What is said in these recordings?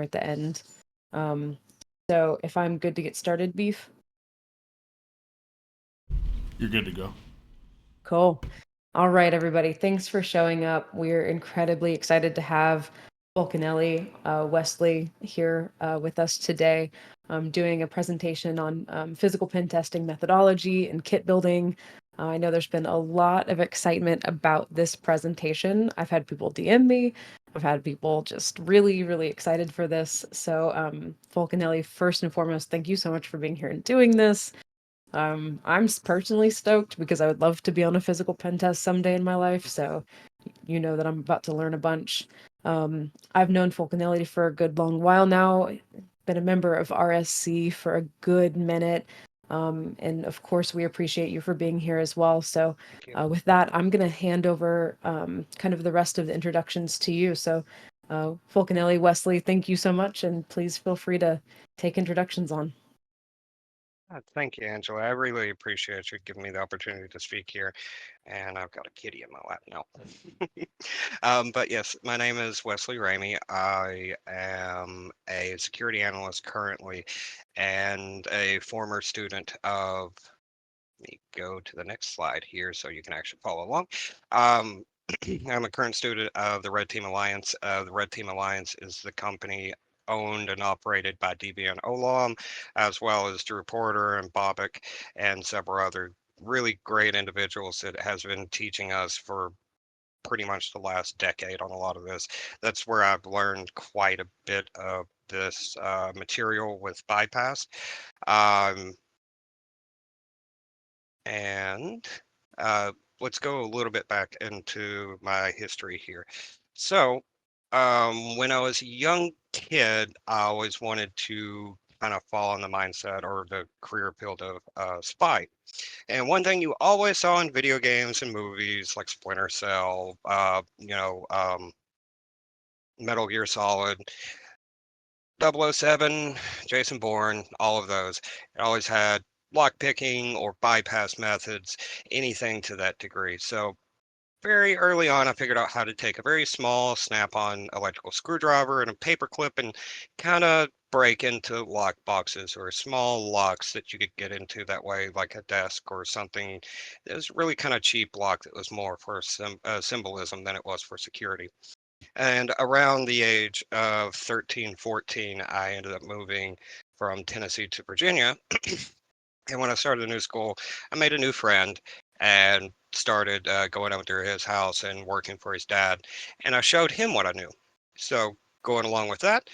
at the end. So if I'm good to get started, Beef? You're good to go. Cool. All right, everybody. Thanks for showing up. We're incredibly excited to have Volcanelli Westley here with us today, doing a presentation on physical pen testing methodology and kit building. I know there's been a lot of excitement about this presentation. I've had people DM me. I've had people just really, really excited for this. So, Volcanelli, first and foremost, thank you so much for being here and doing this. I'm personally stoked because I would love to be on a physical pen test someday in my life. So you know that I'm about to learn a bunch. I've known Fulcanelli for a good long while now. Been a member of RSC for a good minute. And of course, we appreciate you for being here as well. So, Thank you. with that, I'm going to hand over kind of the rest of the introductions to you. So, Fulcanelli, Wesley, thank you so much. And please feel free to take introductions on. Thank you, Angela. I really appreciate you giving me the opportunity to speak here. And I've got a kitty in my lap now. But yes, my name is Westley Ramey. I am a security analyst currently and a former student of, let me go to the next slide here so you can actually follow along. I'm a current student of the Red Team Alliance. The Red Team Alliance is the company owned and operated by DBN Olam, as well as Drew Porter and Bobick and several other really great individuals that has been teaching us for pretty much the last decade on a lot of this. That's where I've learned quite a bit of this material with bypass. Um, and let's go a little bit back into my history here. So, when I was a young kid, I always wanted to kind of fall in the mindset or the career field of spy. And one thing you always saw in video games and movies like Splinter Cell, Metal Gear Solid, 007, Jason Bourne, all of those, it always had lock picking or bypass methods, anything to that degree. So very early on, I figured out how to take a very small snap-on electrical screwdriver and a paper clip and kind of break into lock boxes or small locks that you could get into that way, like a desk or something. It was really kind of cheap lock that was more for symbolism than it was for security. And around the age of 13, 14, I ended up moving from Tennessee to Virginia. And when I started a new school, I made a new friend and started going over to his house and working for his dad. And I showed him what I knew. So going along with that,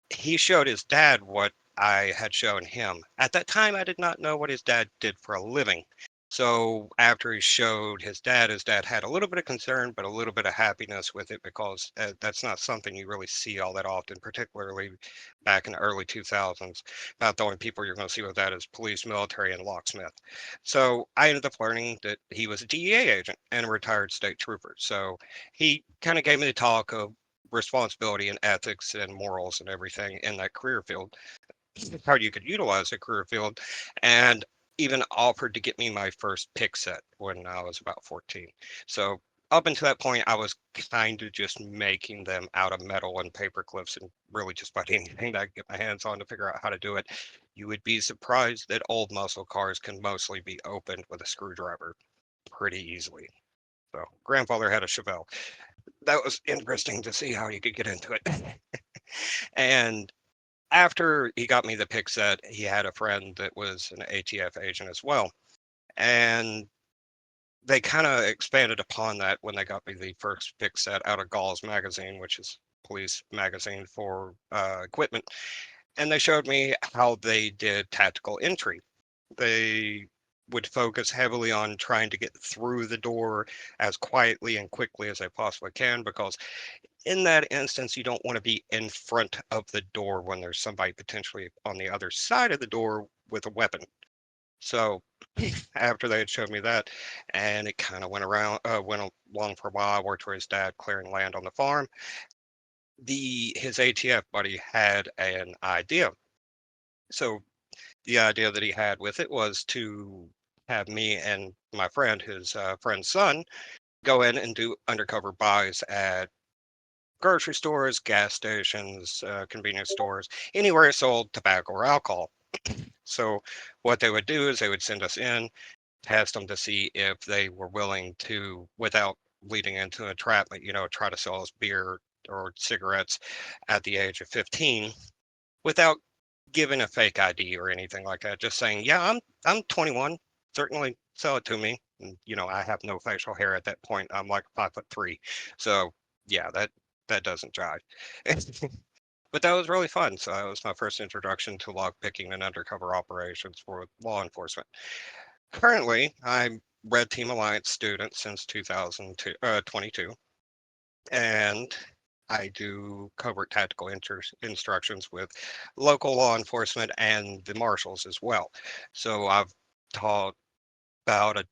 he showed his dad what I had shown him. At that time, I did not know what his dad did for a living. So after he showed his dad had a little bit of concern, but a little bit of happiness with it because that's not something you really see all that often, particularly back in the early 2000s. About the only people you're going to see with that is police, military, and locksmith. So I ended up learning that he was a DEA agent and a retired state trooper. So he kind of gave me the talk of responsibility and ethics and morals and everything in that career field, how you could utilize a career field, and even offered to get me my first pick set when I was about 14. So up until that point, I was kind of just making them out of metal and paper clips and really just about anything that I could get my hands on to figure out how to do it. You would be surprised that old muscle cars can mostly be opened with a screwdriver pretty easily. So grandfather had a Chevelle. That was interesting to see how you could get into it. And after he got me the pick set, he had a friend that was an ATF agent as well. And they kind of expanded upon that when they got me the first pick set out of Gauls magazine, which is police magazine for equipment. And they showed me how they did tactical entry. They would focus heavily on trying to get through the door as quietly and quickly as they possibly can, because in that instance, you don't want to be in front of the door when there's somebody potentially on the other side of the door with a weapon. So after they had showed me that, and it kind of went along for a while. I worked for his dad clearing land on the farm. His ATF buddy had an idea. So the idea that he had with it was to have me and my friend, his friend's son, go in and do undercover buys at grocery stores, gas stations, convenience stores, anywhere it sold tobacco or alcohol. So what they would do is they would send us in, test them to see if they were willing to, without leading into entrapment, try to sell us beer or cigarettes at the age of 15 without giving a fake ID or anything like that. Just saying, yeah, I'm 21. Certainly sell it to me. And, I have no facial hair at that point. I'm like 5'3". So yeah, that doesn't jive. But that was really fun. So that was my first introduction to lock picking and undercover operations for law enforcement. Currently, I'm Red Team Alliance student since 2022, and I do covert tactical instructions with local law enforcement and the marshals as well. So I've taught about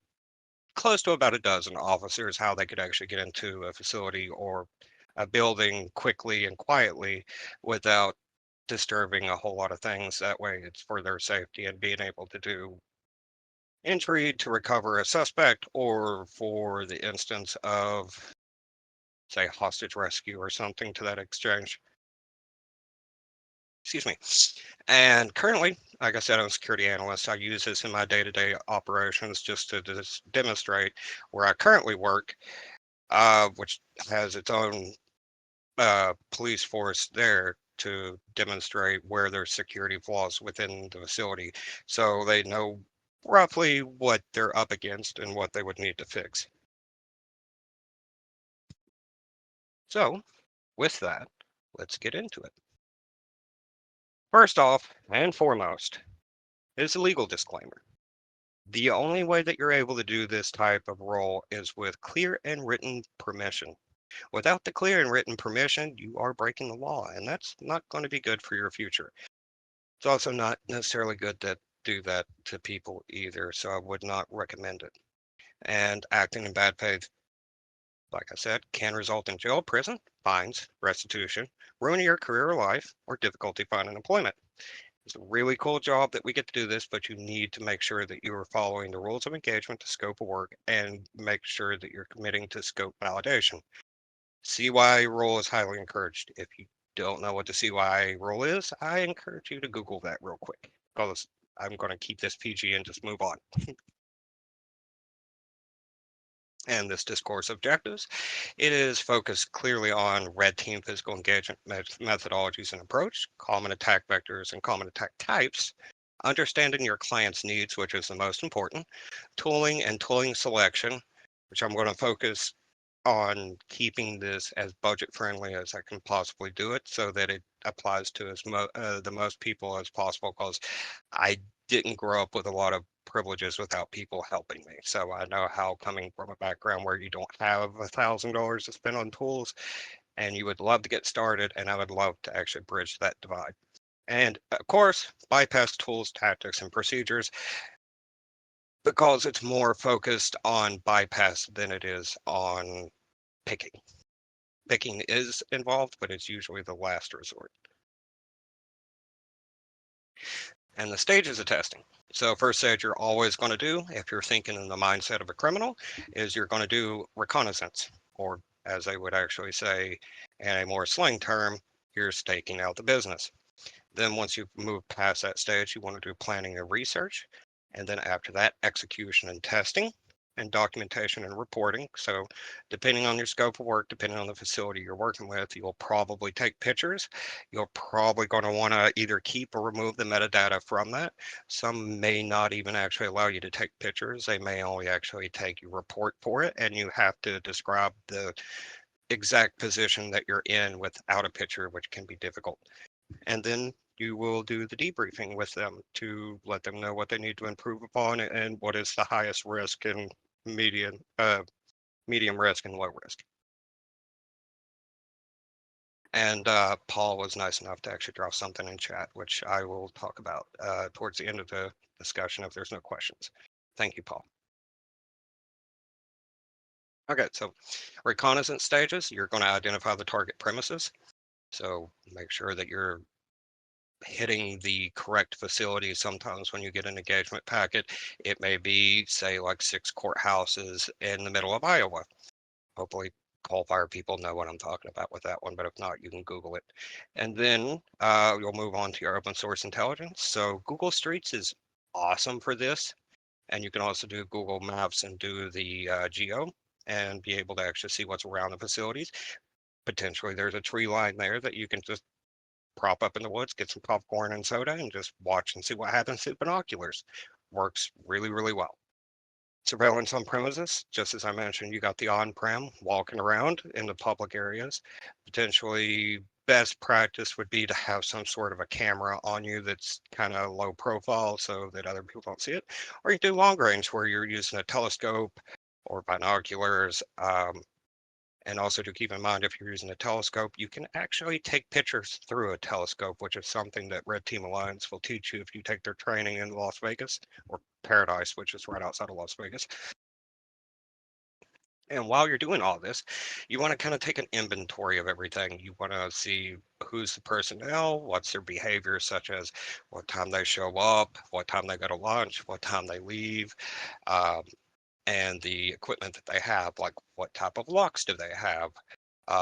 close to about a dozen officers how they could actually get into a facility or a building quickly and quietly without disturbing a whole lot of things. That way it's for their safety and being able to do entry to recover a suspect or for the instance of, say, hostage rescue or something to that exchange. Excuse me. And currently, like I said, I'm a security analyst. I use this in my day-to-day operations just to demonstrate where I currently work, which has its own police force there to demonstrate where there's security flaws within the facility so they know roughly what they're up against and what they would need to fix. So, with that, let's get into it. First off and foremost is a legal disclaimer. The only way that you're able to do this type of role is with clear and written permission. Without the clear and written permission, you are breaking the law, and that's not going to be good for your future. It's also not necessarily good to do that to people either, so I would not recommend it. And acting in bad faith, like I said, can result in jail, prison, fines, restitution, ruining your career or life, or difficulty finding employment. It's a really cool job that we get to do this, but you need to make sure that you are following the rules of engagement to scope of work and make sure that you're committing to scope validation. CYA rule is highly encouraged. If you don't know what the CYA rule is, I encourage you to Google that real quick because I'm going to keep this PG and just move on. And this discourse objectives, it is focused clearly on red team physical engagement methodologies and approach, common attack vectors and common attack types, understanding your client's needs, which is the most important, tooling and tooling selection, which I'm going to focus on keeping this as budget friendly as I can possibly do it so that it applies to the most people as possible because I didn't grow up with a lot of privileges without people helping me. So I know how coming from a background where you don't have $1,000 to spend on tools and you would love to get started and I would love to actually bridge that divide. And of course, bypass tools, tactics, and procedures because it's more focused on bypass than it is on picking. Picking is involved, but it's usually the last resort. And the stages of testing. So first stage you're always going to do, if you're thinking in the mindset of a criminal, is you're going to do reconnaissance, or as they would actually say in a more slang term, you're staking out the business. Then once you've moved past that stage, you want to do planning and research. And then after that, execution and testing and documentation and reporting. So depending on your scope of work, depending on the facility you're working with, you'll probably take pictures. You're probably going to want to either keep or remove the metadata from that. Some may not even actually allow you to take pictures. They may only actually take your report for it, and you have to describe the exact position that you're in without a picture, which can be difficult. And then you will do the debriefing with them to let them know what they need to improve upon and what is the highest risk and medium risk and low risk. And Paul was nice enough to actually drop something in chat, which I will talk about towards the end of the discussion if there's no questions. Thank you, Paul. Okay, so reconnaissance stages, you're going to identify the target premises. So make sure that you're hitting the correct facility. Sometimes when you get an engagement packet, it may be, say, like 6 courthouses in the middle of Iowa. Hopefully coal fire people know what I'm talking about with that one, but if not, you can Google it. And then you'll move on to your open source intelligence. So Google Streets is awesome for this. And you can also do Google Maps and do the geo and be able to actually see what's around the facilities. Potentially there's a tree line there that you can just prop up in the woods, get some popcorn and soda, and just watch and see what happens through binoculars. Works really, really well. Surveillance on premises, just as I mentioned, you got the on-prem walking around in the public areas. Potentially best practice would be to have some sort of a camera on you that's kind of low profile so that other people don't see it. Or you do long range where you're using a telescope or binoculars. And also to keep in mind, if you're using a telescope, you can actually take pictures through a telescope, which is something that Red Team Alliance will teach you if you take their training in Las Vegas or Paradise, which is right outside of Las Vegas. And while you're doing all this, you want to kind of take an inventory of everything. You want to see who's the personnel, what's their behavior, such as what time they show up, what time they go to lunch, what time they leave, um, and the equipment that they have, like what type of locks do they have?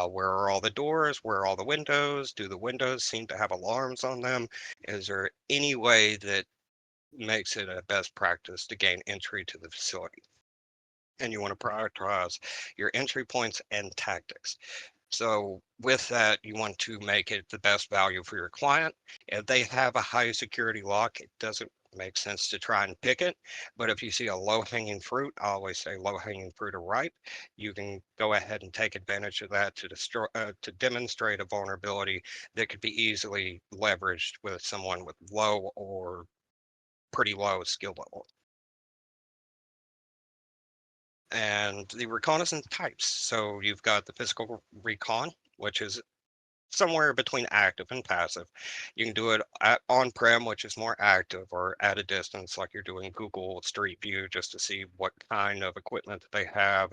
Where are all the doors? Where are all the windows? Do the windows seem to have alarms on them? Is there any way that makes it a best practice to gain entry to the facility? And you want to prioritize your entry points and tactics. So with that, you want to make it the best value for your client. If they have a high security lock, it doesn't make sense to try and pick it. But if you see a low hanging fruit, I always say low hanging fruit are ripe. You can go ahead and take advantage of that to destroy, to demonstrate a vulnerability that could be easily leveraged with someone with low or pretty low skill level. And the reconnaissance types. So you've got the physical recon, which is somewhere between active and passive. You can do it on-prem, which is more active, or at a distance, like you're doing Google Street View, just to see what kind of equipment that they have.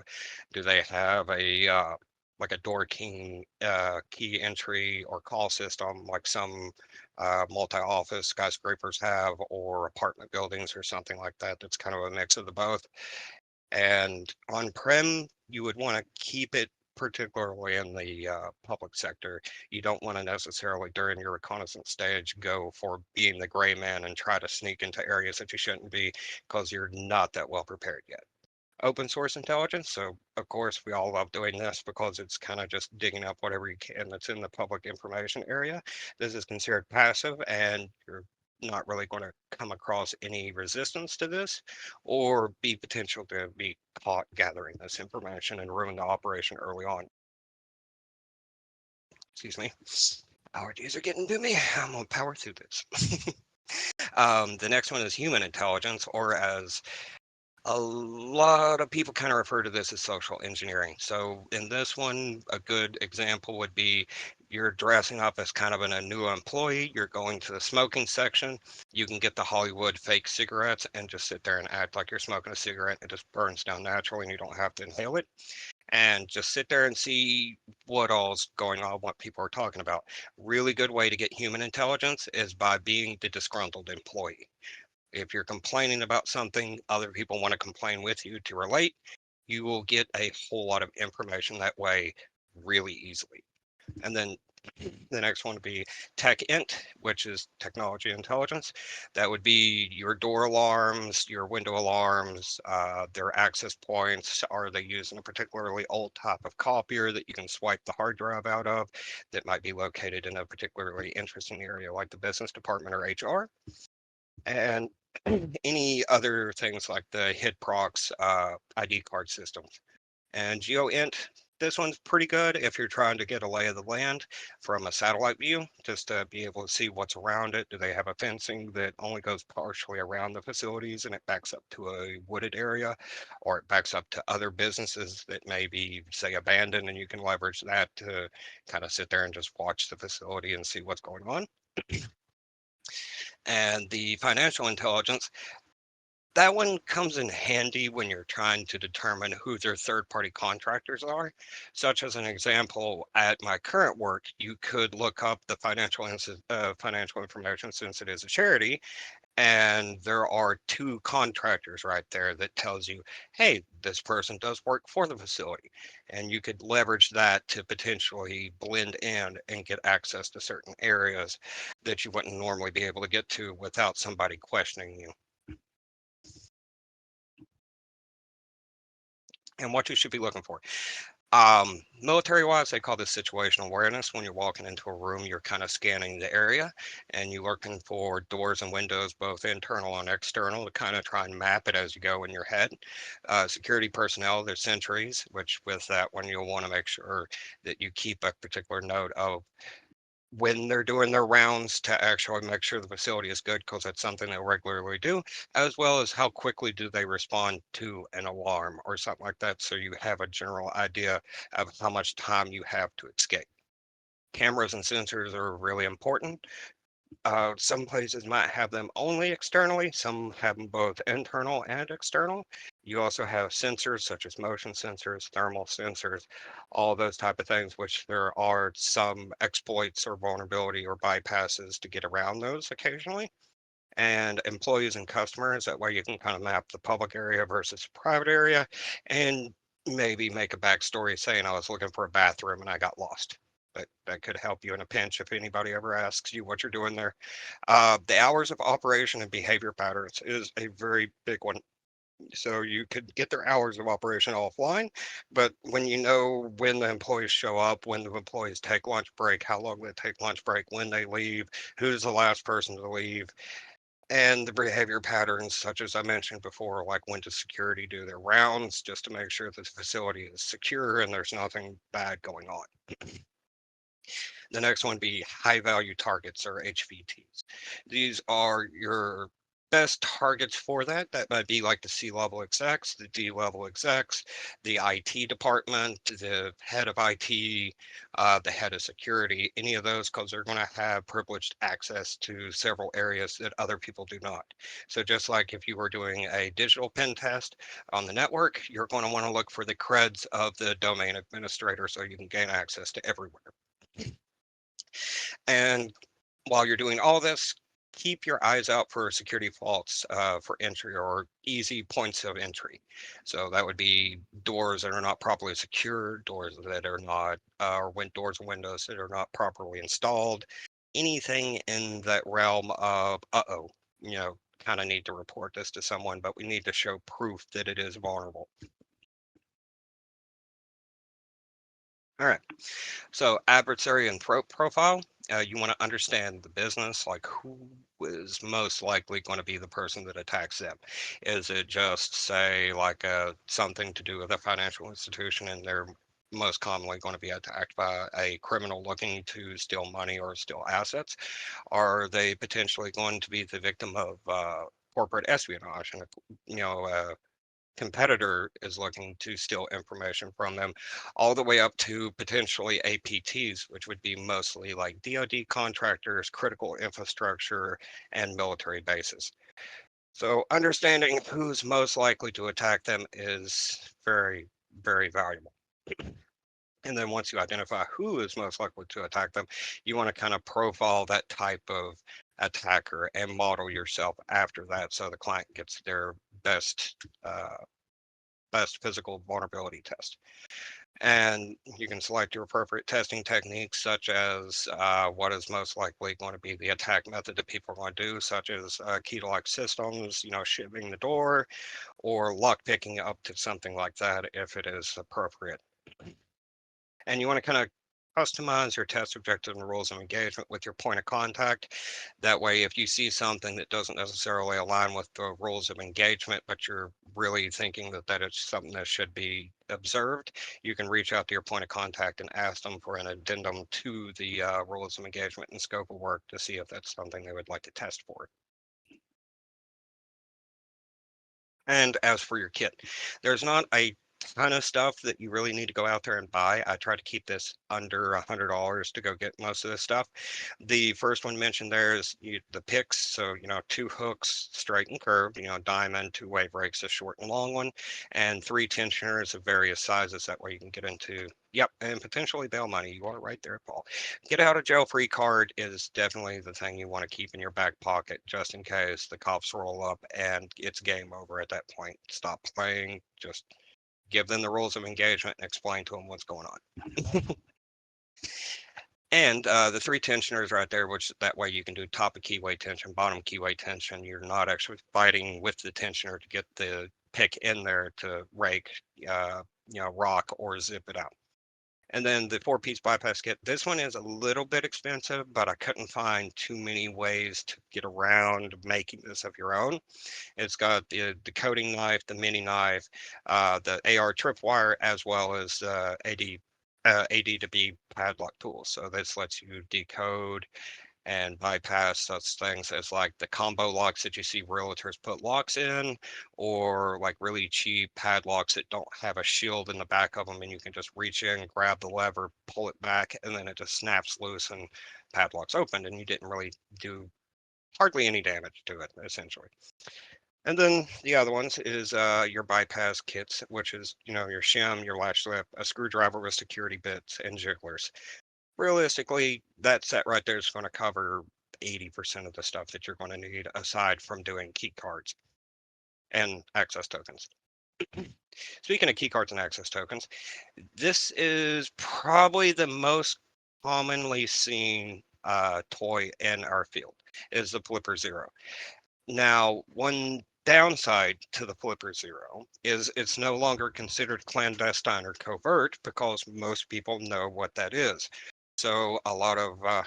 Do they have a like a door key entry or call system, like some multi-office skyscrapers have, or apartment buildings or something like that? That's kind of a mix of the both. And on-prem, you would want to keep it particularly in the public sector. You don't want to necessarily during your reconnaissance stage go for being the gray man and try to sneak into areas that you shouldn't be because you're not that well prepared yet. Open source intelligence. So of course we all love doing this because it's kind of just digging up whatever you can that's in the public information area. This is considered passive and you're not really going to come across any resistance to this or be potential to be caught gathering this information and ruin the operation early on. Excuse me. Allergies are getting to me. I'm gonna power through this. The next one is human intelligence, or as a lot of people kind of refer to this as social engineering. So in this one, a good example would be you're dressing up as kind of a new employee. You're going to the smoking section. You can get the Hollywood fake cigarettes and just sit there and act like you're smoking a cigarette. It just burns down naturally and you don't have to inhale it. And just sit there and see what all's going on, what people are talking about. Really good way to get human intelligence is by being the disgruntled employee. If you're complaining about something, other people want to complain with you to relate. You will get a whole lot of information that way really easily. And then the next one would be tech int, which is technology intelligence. That would be your door alarms, your window alarms, their access points. Are they using a particularly old type of copier that you can swipe the hard drive out of that might be located in a particularly interesting area like the business department or HR? And any other things like the HitProx ID card systems. And GeoInt, this one's pretty good if you're trying to get a lay of the land from a satellite view, just to be able to see what's around it. Do they have a fencing that only goes partially around the facilities and it backs up to a wooded area, or it backs up to other businesses that may be, say, abandoned, and you can leverage that to kind of sit there and just watch the facility and see what's going on. And the financial intelligence, That one comes in handy when you're trying to determine who their third-party contractors are. Such as an example, at my current work, you could look up the financial information since it is a charity, and there are two contractors right there that tells you, hey, this person does work for the facility. And you could leverage that to potentially blend in and get access to certain areas that you wouldn't normally be able to get to without somebody questioning you. And what you should be looking for. Military wise, they call this situational awareness. When you're walking into a room, you're kind of scanning the area and you're looking for doors and windows, both internal and external, to kind of try and map it as you go in your head. Security personnel, there's sentries, which with that one, you'll want to make sure that you keep a particular note of when they're doing their rounds to actually make sure the facility is good, because that's something they regularly do, as well as how quickly do they respond to an alarm or something like that, so you have a general idea of how much time you have to escape. Cameras and sensors are really important. Some places might have them only externally, some have them both internal and external. You also have sensors such as motion sensors, thermal sensors, all those type of things, which there are some exploits or vulnerability or bypasses to get around those occasionally. And employees and customers, that way you can kind of map the public area versus private area, and maybe make a backstory saying I was looking for a bathroom and I got lost. That could help you in a pinch if anybody ever asks you what you're doing there. The hours of operation and behavior patterns is a very big one. So you could get their hours of operation offline, but when you know when the employees show up, when the employees take lunch break, how long they take lunch break, when they leave, who's the last person to leave, and the behavior patterns, such as I mentioned before, like when does security do their rounds, just to make sure that the facility is secure and there's nothing bad going on. The next one be high value targets, or HVTs. These are your best targets for that. That might be like the C-level execs, the D-level execs, the IT department, the head of IT, the head of security, any of those, because they're going to have privileged access to several areas that other people do not. So just like if you were doing a digital pen test on the network, you're going to want to look for the creds of the domain administrator so you can gain access to everywhere. And while you're doing all this, keep your eyes out for security faults for entry, or easy points of entry. So that would be doors that are not properly secured, doors that are not, or doors and windows that are not properly installed. Anything in that realm of, uh-oh, kind of need to report this to someone, but we need to show proof that it is vulnerable. All right. So adversary and threat profile, you want to understand the business, like who is most likely going to be the person that attacks them. Is it just, say, like something to do with a financial institution and they're most commonly going to be attacked by a criminal looking to steal money or steal assets? Are they potentially going to be the victim of corporate espionage, and competitor is looking to steal information from them, all the way up to potentially APTs, which would be mostly like DoD contractors, critical infrastructure, and military bases. So understanding who's most likely to attack them is very, very valuable. And then once you identify who is most likely to attack them, you want to kind of profile that type of attacker and model yourself after that, so the client gets their best physical vulnerability test. And you can select your appropriate testing techniques, such as what is most likely going to be the attack method that people are going to do, such as key to lock systems, shipping the door, or lock picking up to something like that if it is appropriate. And you want to kind of customize your test objective and rules of engagement with your point of contact. That way, if you see something that doesn't necessarily align with the rules of engagement, but you're really thinking that that is something that should be observed, you can reach out to your point of contact and ask them for an addendum to the rules of engagement and scope of work to see if that's something they would like to test for. And as for your kit, there's not a ton of stuff that you really need to go out there and buy. I try to keep this under $100 to go get most of this stuff. The first one mentioned there is the picks. So, two hooks, straight and curved, diamond, two wave breaks, a short and long one, and three tensioners of various sizes. That way you can get into, yep, and potentially bail money. You are right there, Paul. Get out of jail free card is definitely the thing you want to keep in your back pocket just in case the cops roll up and it's game over at that point. Stop playing, just give them the rules of engagement and explain to them what's going on. And the three tensioners right there, which that way you can do top of keyway tension, bottom keyway tension. You're not actually fighting with the tensioner to get the pick in there to rake, rock or zip it out. And then the 4-piece bypass kit. This one is a little bit expensive, but I couldn't find too many ways to get around making this of your own. It's got the decoding knife, the mini knife, the AR tripwire, as well as AD to B padlock tools. So this lets you decode and bypass such things as like the combo locks that you see realtors put locks in, or like really cheap padlocks that don't have a shield in the back of them, and you can just reach in, grab the lever, pull it back, and then it just snaps loose and padlocks open, and you didn't really do hardly any damage to it, essentially. And then the other ones is your bypass kits, which is, your shim, your latch lip, a screwdriver with security bits, and jigglers. Realistically, that set right there is going to cover 80% of the stuff that you're going to need aside from doing key cards and access tokens. Speaking of key cards and access tokens, this is probably the most commonly seen toy in our field is the Flipper Zero. Now, one downside to the Flipper Zero is it's no longer considered clandestine or covert because most people know what that is. So a lot of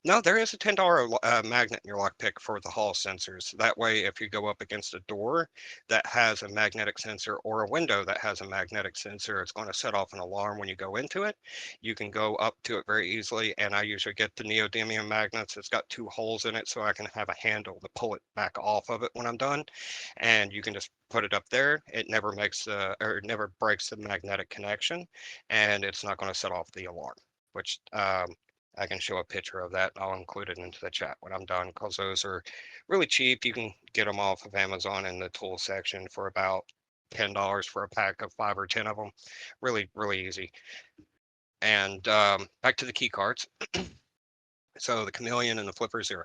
no, there is a $10 magnet in your lockpick for the Hall sensors. That way, if you go up against a door that has a magnetic sensor or a window that has a magnetic sensor, it's going to set off an alarm when you go into it. You can go up to it very easily, and I usually get the neodymium magnets. It's got two holes in it, so I can have a handle to pull it back off of it when I'm done. And you can just put it up there. It never makes or it never breaks the magnetic connection, and it's not going to set off the alarm, which I can show a picture of that. I'll include it into the chat when I'm done because those are really cheap. You can get them off of Amazon in the tool section for about $10 for a pack of 5 or 10 of them. Really, really easy. And back to the key cards. So the Chameleon and the Flipper Zero.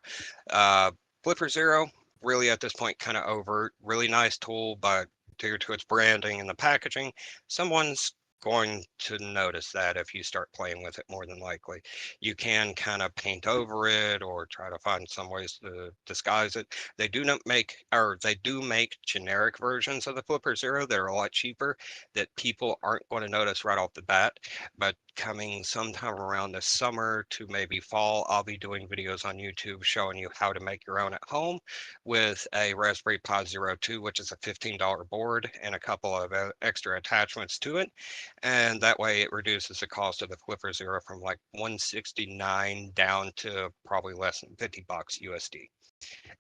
Uh, Flipper Zero, really at this point, kind of overt. Really nice tool, but due to its branding and the packaging, someone's going to notice that if you start playing with it more than likely. You can kind of paint over it or try to find some ways to disguise it. They do not make, or they do make generic versions of the Flipper Zero that are a lot cheaper that people aren't going to notice right off the bat. But coming sometime around this summer to maybe fall, I'll be doing videos on YouTube showing you how to make your own at home with a Raspberry Pi Zero 2, which is a $15 board and a couple of extra attachments to it. And that way it reduces the cost of the Flipper Zero from like 169 down to probably less than 50 bucks USD.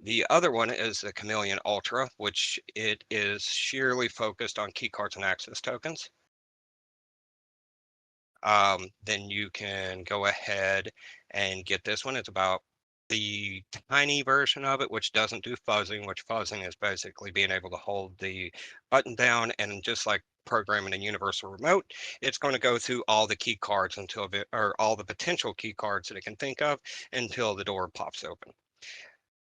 The other one is the Chameleon Ultra, which it is sheerly focused on key cards and access tokens. Then you can go ahead and get this one. It's about the tiny version of it, which doesn't do fuzzing, which fuzzing is basically being able to hold the button down and just like programming a universal remote, it's going to go through all the key cards until or all the potential key cards that it can think of until the door pops open.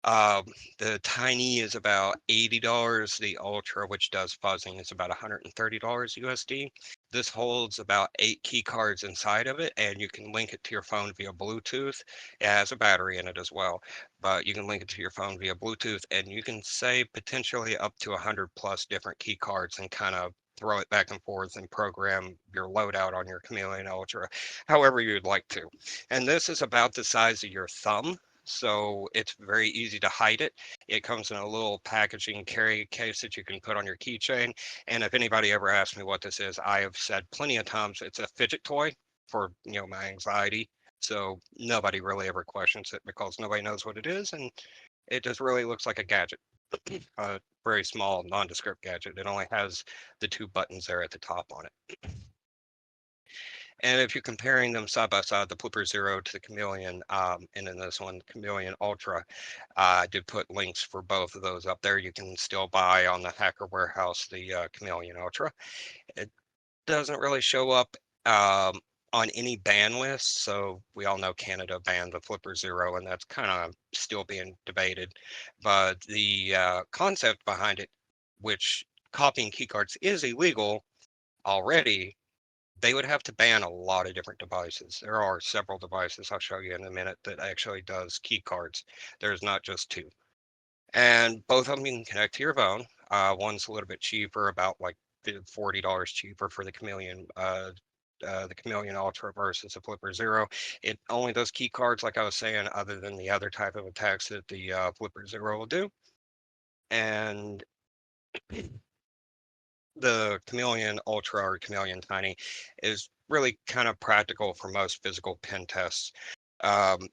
Um, the Tiny is about $80. The Ultra, which does fuzzing, is about $130 USD. This holds about 8 key cards inside of it, and you can link it to your phone via Bluetooth. It has a battery in it as well, but you can link it to your phone via Bluetooth, and you can save potentially up to 100 plus different key cards and kind of throw it back and forth and program your loadout on your Chameleon Ultra however you'd like to. And this is about the size of your thumb, so it's very easy to hide it. It comes in a little packaging carry case that you can put on your keychain. And if anybody ever asks me what this is, I have said plenty of times it's a fidget toy for my anxiety. So nobody really ever questions it because nobody knows what it is, and It just really looks like a gadget, a very small nondescript gadget. It only has the two buttons there at the top on it. And if you're comparing them side by side, the Flipper Zero to the Chameleon, and then this one, Chameleon Ultra, I did put links for both of those up there. You can still buy on the Hacker Warehouse the Chameleon Ultra. It doesn't really show up on any ban list. So we all know Canada banned the Flipper Zero, and that's kind of still being debated. But the concept behind it, which copying keycards is illegal already, they would have to ban a lot of different devices. There are several devices I'll show you in a minute that actually does key cards. There's not just two. And both of them you can connect to your phone. One's a little bit cheaper, about like $40 cheaper for the Chameleon Ultra versus the Flipper Zero. It only does key cards, like I was saying, other than the other type of attacks that the Flipper Zero will do. And the Chameleon Ultra or Chameleon Tiny is really kind of practical for most physical pen tests. Um,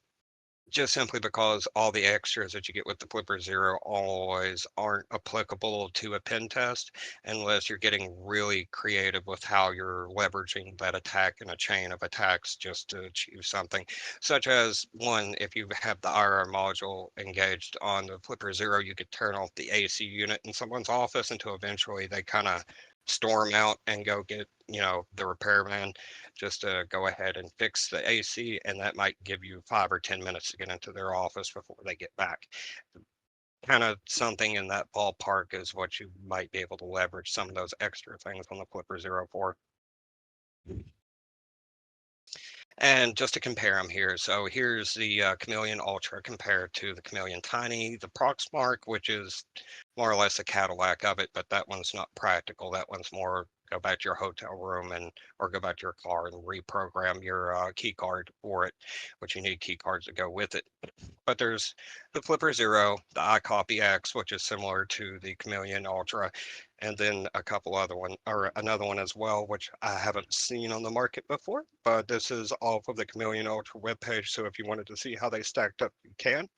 just simply because all the extras that you get with the Flipper Zero always aren't applicable to a pen test unless you're getting really creative with how you're leveraging that attack in a chain of attacks just to achieve something. Such as one, if you have the IR module engaged on the Flipper Zero, you could turn off the AC unit in someone's office until eventually they kind of storm out and go get, the repairman just to go ahead and fix the AC, and that might give you 5 or 10 minutes to get into their office before they get back. Kind of something in that ballpark is what you might be able to leverage some of those extra things on the Flipper Zero for. And just to compare them here, so here's the Chameleon Ultra compared to the Chameleon Tiny, the Proxmark, which is more or less a Cadillac of it, but that one's not practical. That one's more go back to your hotel room or go back to your car and reprogram your key card for it, which you need key cards to go with it. But there's the Flipper Zero, the iCopy X, which is similar to the Chameleon Ultra, and then a couple other one or another one as well, which I haven't seen on the market before. But this is off of the Chameleon Ultra webpage, so if you wanted to see how they stacked up, you can.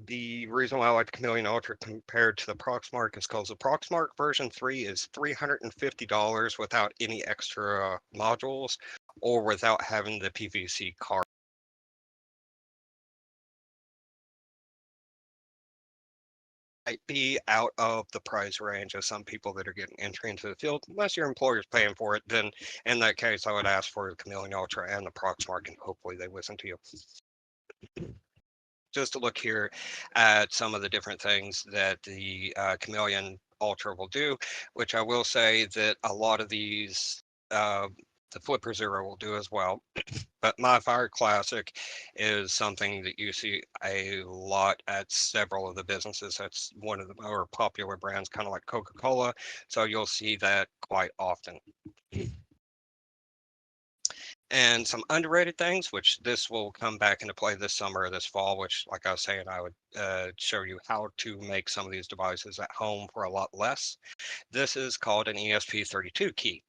The reason why I like the Chameleon Ultra compared to the Proxmark is because the Proxmark version 3 is $350 without any extra modules or without having the PVC card. Might be out of the price range of some people that are getting entry into the field. Unless your employer's paying for it, then in that case, I would ask for the Chameleon Ultra and the Proxmark, and hopefully they listen to you. Just to look here at some of the different things that the Chameleon Ultra will do, which I will say that a lot of these the Flipper Zero will do as well. But My Fire Classic is something that you see a lot at several of the businesses. That's one of the more popular brands, kind of like Coca-Cola. So you'll see that quite often. And some underrated things, which this will come back into play this summer or this fall, which, like I was saying, I would show you how to make some of these devices at home for a lot less. This is called an ESP32 key.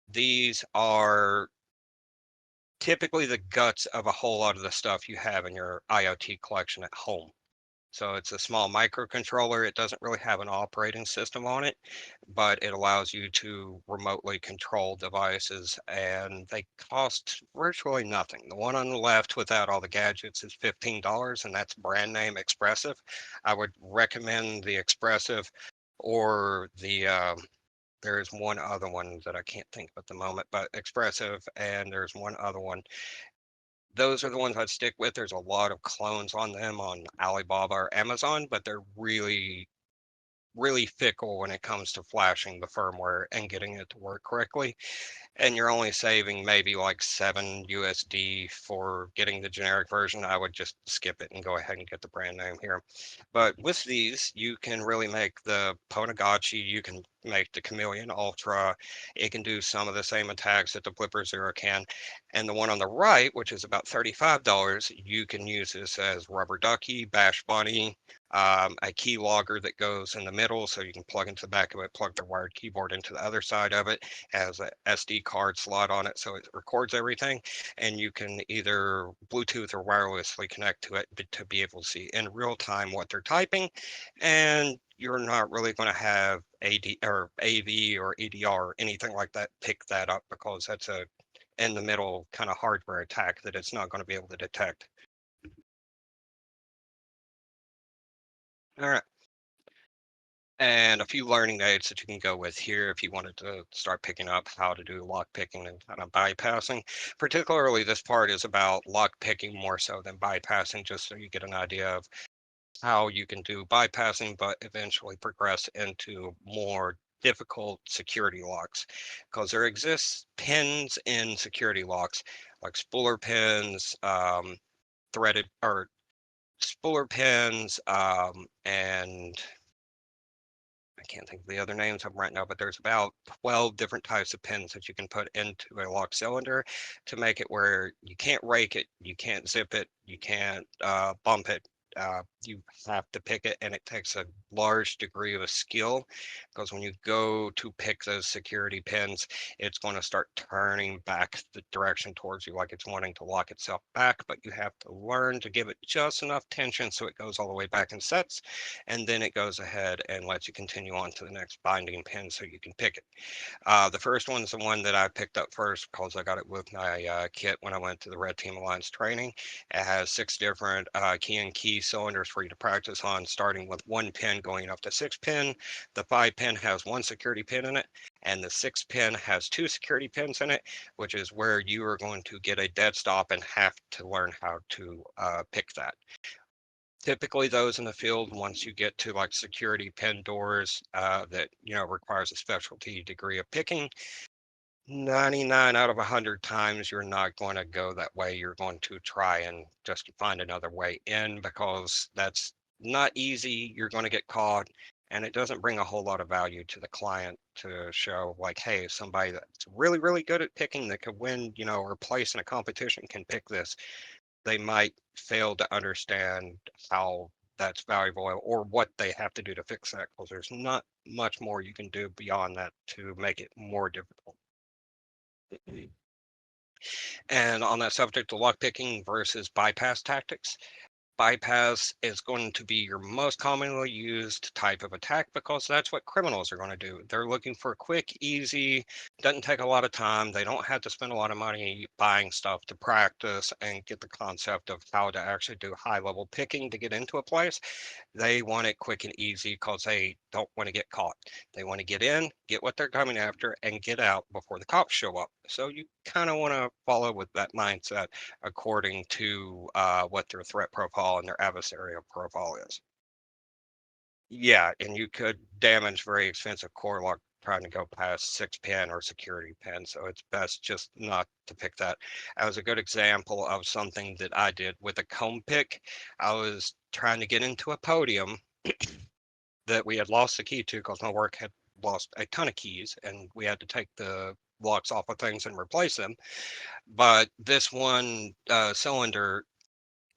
These are typically the guts of a whole lot of the stuff you have in your IoT collection at home. So it's a small microcontroller. It doesn't really have an operating system on it, but it allows you to remotely control devices, and they cost virtually nothing. The one on the left without all the gadgets is $15, and that's brand name Expressive. I would recommend the Expressive or there's one other one that I can't think of at the moment, but Expressive, and there's one other one. Those are the ones I'd stick with. There's a lot of clones on them on Alibaba or Amazon, but they're really, really fickle when it comes to flashing the firmware and getting it to work correctly. And you're only saving maybe like 7 USD for getting the generic version. I would just skip it and go ahead and get the brand name here. But with these, you can really make the Ponagachi, you can make the Chameleon Ultra. It can do some of the same attacks that the Flipper Zero can. And the one on the right, which is about $35, you can use this as Rubber Ducky, Bash Bunny, a key logger that goes in the middle, so you can plug into the back of it, plug the wired keyboard into the other side of it, has a SD SD card slot on it, so it records everything, and you can either Bluetooth or wirelessly connect to it to be able to see in real time what they're typing, and you're not really going to have AD or AV or EDR or anything like that pick that up, because that's a in the middle kind of hardware attack that it's not going to be able to detect. All right. And a few learning aids that you can go with here if you wanted to start picking up how to do lock picking and kind of bypassing. Particularly, this part is about lock picking more so than bypassing, just so you get an idea of how you can do bypassing, but eventually progress into more difficult security locks. Because there exists pins in security locks, like spooler pins, threaded or spooler pins, and I can't think of the other names of them right now, but there's about 12 different types of pins that you can put into a lock cylinder to make it where you can't rake it, you can't zip it, you can't bump it. You have to pick it, and it takes a large degree of skill, because when you go to pick those security pins, it's going to start turning back the direction towards you, like it's wanting to lock itself back, but you have to learn to give it just enough tension so it goes all the way back and sets, and then it goes ahead and lets you continue on to the next binding pin so you can pick it. The first one's the one that I picked up first because I got it with my kit when I went to the Red Team Alliance training. It has 6 different key and key cylinders for you to practice on, starting with 1 pin going up to 6 pin. The 5 pin has 1 security pin in it, and the 6 pin has 2 security pins in it, which is where you are going to get a dead stop and have to learn how to pick that. Typically, those in the field, once you get to like security pin doors that requires a specialty degree of picking, 99 out of 100 times you're not going to go that way. You're going to try and just find another way in, because that's not easy. You're going to get caught, and it doesn't bring a whole lot of value to the client to show like, hey, somebody that's really, really good at picking that could win, or place in a competition can pick this. They might fail to understand how that's valuable or what they have to do to fix that, because there's not much more you can do beyond that to make it more difficult. And on that subject of lockpicking versus bypass tactics, bypass is going to be your most commonly used type of attack, because that's what criminals are going to do. They're looking for quick, easy, doesn't take a lot of time. They don't have to spend a lot of money buying stuff to practice and get the concept of how to actually do high level picking to get into a place. They want it quick and easy because they don't want to get caught. They want to get in, get what they're coming after, and get out before the cops show up. So you kind of want to follow with that mindset according to what their threat profile and their adversarial profile is. Yeah, and you could damage very expensive core lock trying to go past 6 pin or security pin. So it's best just not to pick that. As a good example of something that I did with a comb pick, I was trying to get into a podium that we had lost the key to because my work had lost a ton of keys, and we had to take the locks off of things and replace them. But this one cylinder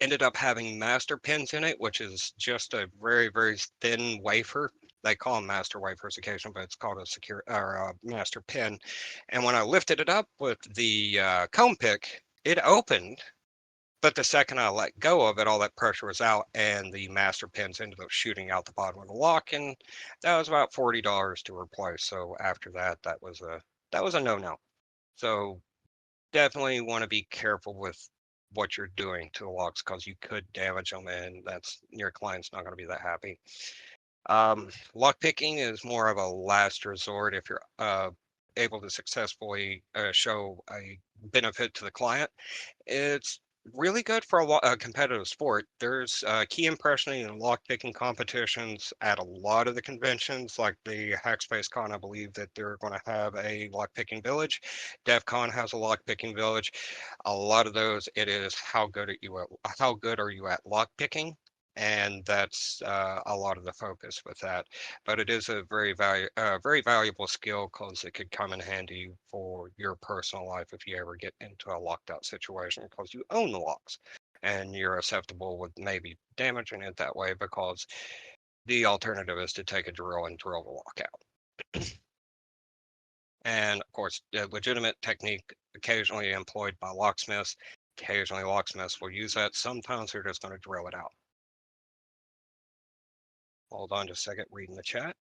ended up having master pins in it, which is just a very, very thin wafer. They call them master wafers occasionally, but it's called a secure or a master pin. And when I lifted it up with the comb pick, it opened. But the second I let go of it, all that pressure was out, and the master pins ended up shooting out the bottom of the lock, and that was about $40 to replace. So after that, that was a no-no. So definitely want to be careful with what you're doing to the locks, because you could damage them, and that's your client's not going to be that happy. Lock picking is more of a last resort if you're able to successfully show a benefit to the client. It's really good for a competitive sport. There's key impressioning and lock picking competitions at a lot of the conventions, like the Hackspace Con. I believe that they're going to have a lock picking village. DEF CON has a lock picking village. A lot of those, it is how good are you at lock picking, and that's a lot of the focus with that. But it is a very valuable skill, because it could come in handy for your personal life if you ever get into a locked out situation, because you own the locks and you're susceptible with maybe damaging it that way, because the alternative is to take a drill and drill the lock out. And of course, a legitimate technique occasionally employed by locksmiths. Occasionally, locksmiths will use that. Sometimes they're just going to drill it out. Hold on just a second, reading the chat.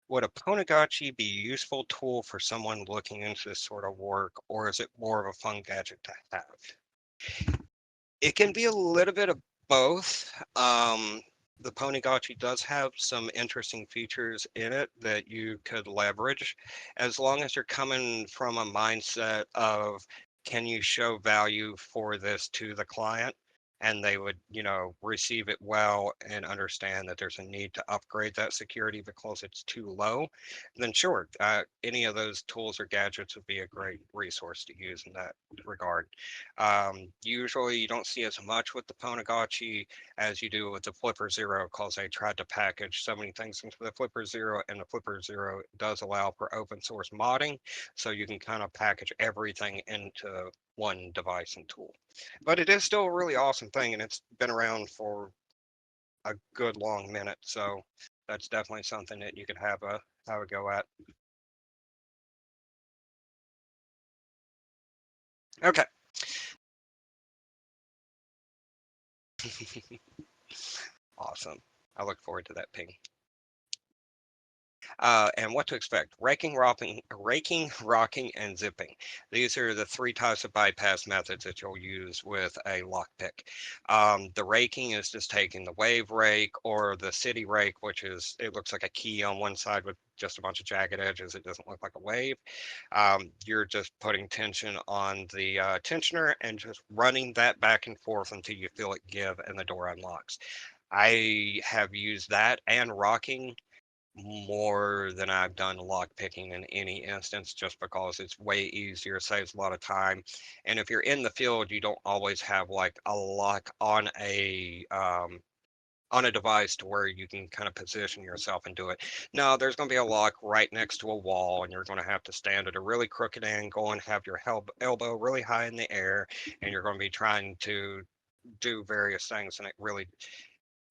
Would a Ponagachi be a useful tool for someone looking into this sort of work, or is it more of a fun gadget to have? It can be a little bit of both. The Ponagachi does have some interesting features in it that you could leverage, as long as you're coming from a mindset of, can you show value for this to the client? And they would, receive it well and understand that there's a need to upgrade that security because it's too low. Then sure, any of those tools or gadgets would be a great resource to use in that regard. Usually you don't see as much with the Ponagachi as you do with the Flipper Zero, because they tried to package so many things into the Flipper Zero, and the Flipper Zero does allow for open source modding, so you can kind of package everything into one device and tool. But it is still a really awesome thing, and it's been around for a good long minute, so that's definitely something that you could have a go at. Okay. Awesome. I look forward to that ping. And what to expect: raking, rocking, and zipping. These are the three types of bypass methods that you'll use with a lockpick. The raking is just taking the wave rake or the city rake, which is, it looks like a key on one side with just a bunch of jagged edges. It doesn't look like a wave. You're just putting tension on the tensioner and just running that back and forth until you feel it give and the door unlocks. I have used that and rocking more than I've done lock picking in any instance, just because it's way easier, saves a lot of time. And if you're in the field, you don't always have like a lock on a device to where you can kind of position yourself and do it. No, there's going to be a lock right next to a wall, and you're going to have to stand at a really crooked angle and have your elbow really high in the air, and you're going to be trying to do various things, and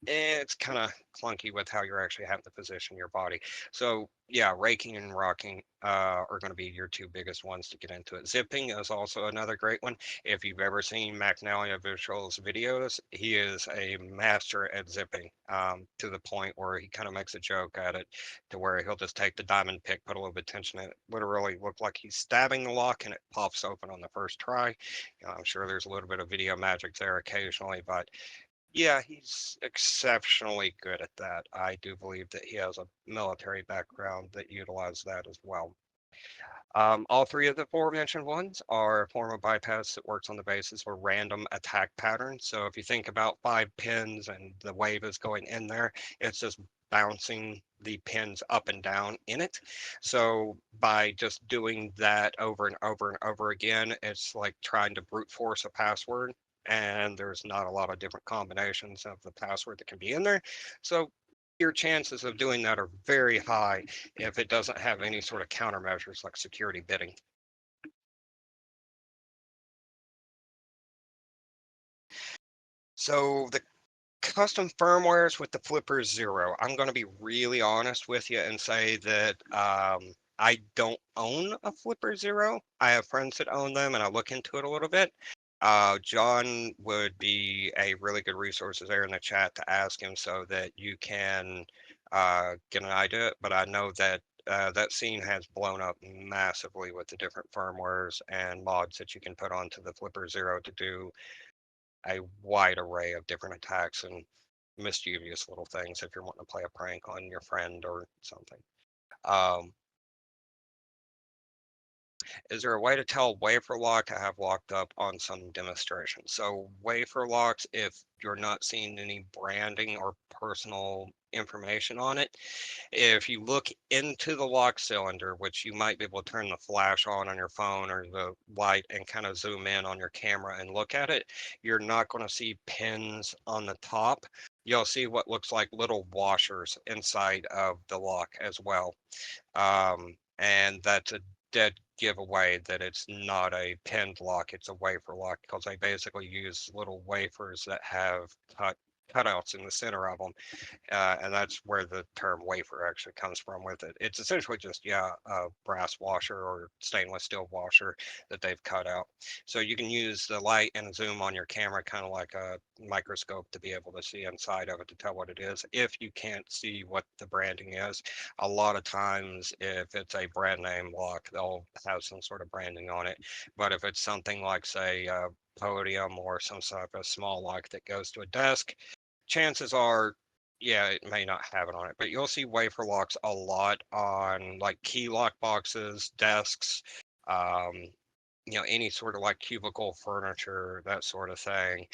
it's kind of clunky with how you're actually having to position your body. So yeah, raking and rocking are going to be your two biggest ones to get into it. Zipping is also another great one. If you've ever seen Magnalia Visual's videos, he is a master at zipping, to the point where he kind of makes a joke at it, to where he'll just take the diamond pick, put a little bit of tension in it, literally look like he's stabbing the lock, and it pops open on the first try. I'm sure there's a little bit of video magic there occasionally, but yeah, he's exceptionally good at that. I do believe that he has a military background that utilizes that as well. All three of the aforementioned ones are a form of bypass that works on the basis of a random attack pattern. So if you think about 5 pins and the wave is going in there, it's just bouncing the pins up and down in it. So by just doing that over and over and over again, it's like trying to brute force a password. And there's not a lot of different combinations of the password that can be in there. So your chances of doing that are very high if it doesn't have any sort of countermeasures like security bidding. So the custom firmwares with the Flipper Zero, I'm going to be really honest with you and say that I don't own a Flipper Zero. I have friends that own them, and I look into it a little bit. John would be a really good resource there in the chat to ask him, so that you can get an idea. But I know that that scene has blown up massively with the different firmwares and mods that you can put onto the Flipper Zero to do a wide array of different attacks and mischievous little things if you're wanting to play a prank on your friend or something. Um, is there a way to tell wafer lock? I have locked up on some demonstrations. So wafer locks, if you're not seeing any branding or personal information on it, if you look into the lock cylinder, which you might be able to turn the flash on your phone or the light and kind of zoom in on your camera and look at it, you're not going to see pins on the top. You'll see what looks like little washers inside of the lock as well. And that's a dead giveaway that it's not a pinned lock, it's a wafer lock, because they basically use little wafers that have cut cutouts in the center of them. And that's where the term wafer actually comes from with it. It's essentially just, yeah, a brass washer or stainless steel washer that they've cut out. So you can use the light and zoom on your camera, kind of like a microscope, to be able to see inside of it to tell what it is. If you can't see what the branding is, a lot of times, if it's a brand name lock, they'll have some sort of branding on it. But if it's something like, say, a podium or some sort of a small lock that goes to a desk, chances are, yeah, it may not have it on it, but you'll see wafer locks a lot on like key lock boxes, desks, um, any sort of like cubicle furniture, that sort of thing.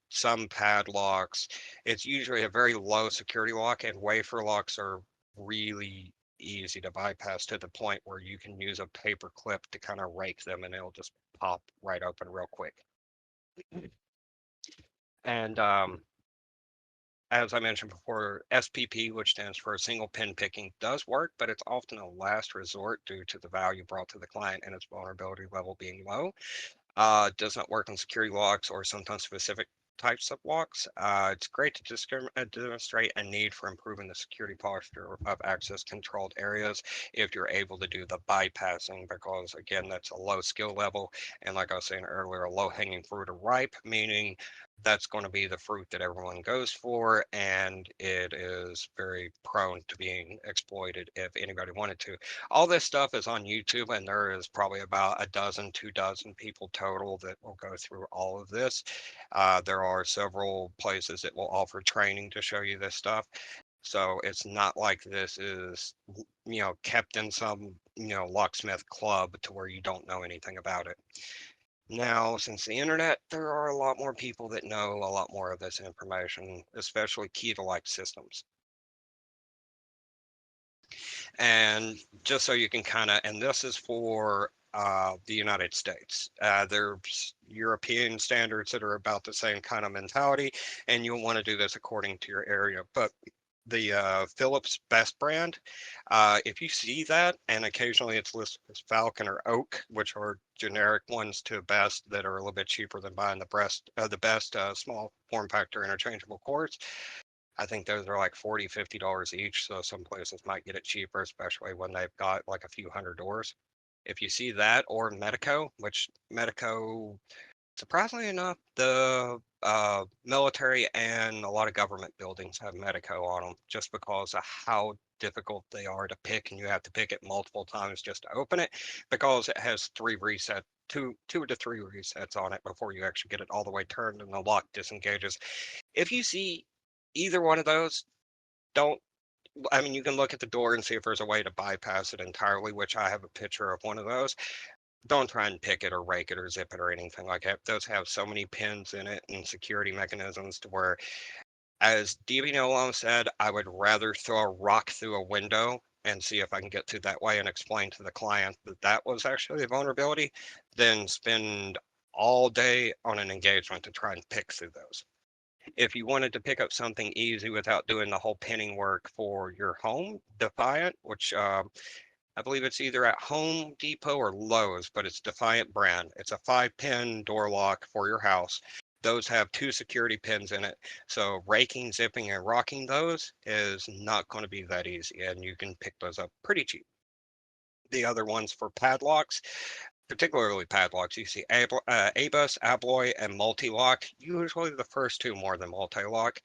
Some padlocks. It's usually a very low security lock, and wafer locks are really easy to bypass to the point where you can use a paper clip to kind of rake them and it'll just pop right open real quick. And as I mentioned before, SPP, which stands for single pin picking, does work, but it's often a last resort due to the value brought to the client and its vulnerability level being low. Does not work on security locks or sometimes specific types of locks. It's great to demonstrate a need for improving the security posture of access controlled areas if you're able to do the bypassing, because again, that's a low skill level. And like I was saying earlier, a low hanging fruit or ripe, meaning that's going to be the fruit that everyone goes for, and it is very prone to being exploited if anybody wanted to. All this stuff is on YouTube, and there is probably about a dozen, 2 dozen people total that will go through all of this. There are several places that will offer training to show you this stuff. So it's not like this is, kept in some, locksmith club to where you don't know anything about it. Now, since the internet, there are a lot more people that know a lot more of this information, especially key to like systems. And just so you can kind of, and this is for the United States. There's European standards that are about the same kind of mentality, and you'll want to do this according to your area. But the Philips Best brand, if you see that, and occasionally it's listed as Falcon or Oak, which are generic ones to Best that are a little bit cheaper than buying the best small form factor interchangeable cords. I think those are like $40, $50 each. So some places might get it cheaper, especially when they've got like a few hundred doors. If you see that, or Medico, which Medico, surprisingly enough, the military and a lot of government buildings have Medico on them just because of how difficult they are to pick, and you have to pick it multiple times just to open it because it has two to three resets on it before you actually get it all the way turned and the lock disengages. If you see either one of those, don't, I mean, you can look at the door and see if there's a way to bypass it entirely, which I have a picture of one of those. Don't try and pick it or rake it or zip it or anything like that. Those have so many pins in it and security mechanisms to where, as DB Nolan said, I would rather throw a rock through a window and see if I can get through that way and explain to the client that that was actually a vulnerability than spend all day on an engagement to try and pick through those. If you wanted to pick up something easy without doing the whole pinning work for your home, Defiant, which I believe it's either at Home Depot or Lowe's, but it's Defiant brand. It's a 5-pin door lock for your house. Those have 2 security pins in it. So raking, zipping, and rocking those is not going to be that easy, and you can pick those up pretty cheap. The other ones for padlocks, particularly padlocks, you see ABUS, Abloy, and Multi-Lock. Usually the first two more than Multi-Lock.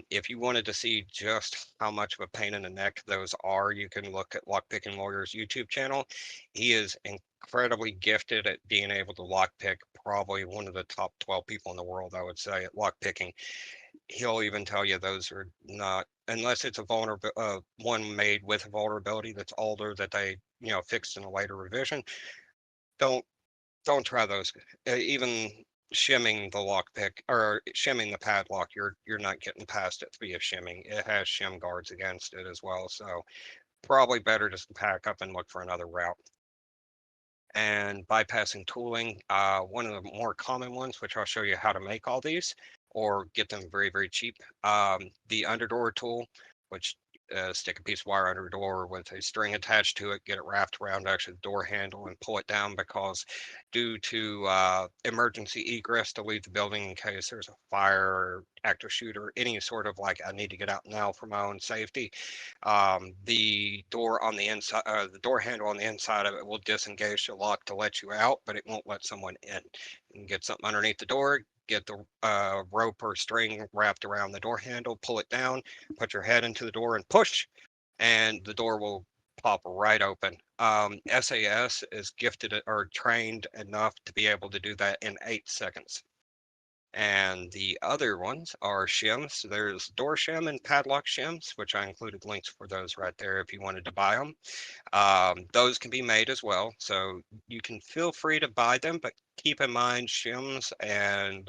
If you wanted to see just how much of a pain in the neck those are, you can look at Lockpicking Lawyer's YouTube channel. He is incredibly gifted at being able to lockpick, probably one of the top 12 people in the world, I would say, at lockpicking. He'll even tell you those are not, unless it's a vulnerable one made with a vulnerability that's older that they fixed in a later revision. Don't don't try those. Even shimming the lockpick or shimming the padlock, you're not getting past it via shimming. It has shim guards against it as well, so probably better just to pack up and look for another route. And bypassing tooling, one of the more common ones, which I'll show you how to make all these or get them very, very cheap. The underdoor tool, which stick a piece of wire under a door with a string attached to it, get it wrapped around actually the door handle and pull it down, because due to emergency egress to leave the building in case there's a fire or active shooter, any sort of like I need to get out now for my own safety, the door on the inside, the door handle on the inside of it will disengage the lock to let you out, but it won't let someone in. You can get something underneath the door, get the rope or string wrapped around the door handle, pull it down, put your head into the door and push, and the door will pop right open. SAS is gifted or trained enough to be able to do that in 8 seconds. And the other ones are shims. There's door shim and padlock shims, which I included links for those right there if you wanted to buy them. Those can be made as well, so you can feel free to buy them, but keep in mind shims and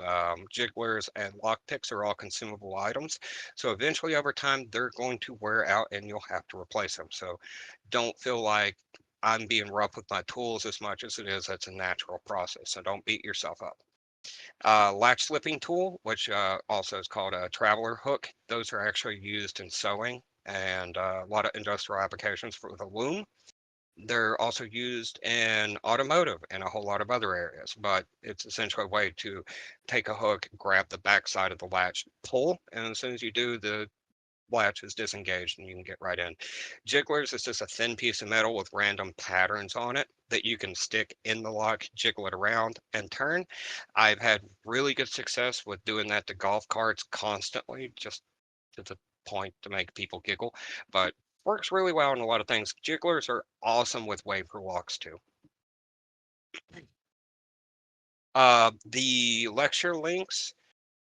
jigglers and lockpicks are all consumable items. So eventually over time, they're going to wear out and you'll have to replace them. So don't feel like I'm being rough with my tools as much as it is. That's a natural process. So don't beat yourself up. Latch slipping tool, which also is called a traveler hook. Those are actually used in sewing and a lot of industrial applications for the loom. They're also used in automotive and a whole lot of other areas, but it's essentially a way to take a hook, grab the back side of the latch, pull, and as soon as you do, the latch is disengaged and you can get right in. Jigglers is just a thin piece of metal with random patterns on it that you can stick in the lock, jiggle it around, and turn. I've had really good success with doing that to golf carts constantly, just to the point to make people giggle, but works really well in a lot of things. Jigglers are awesome with wafer locks too. The lecture links,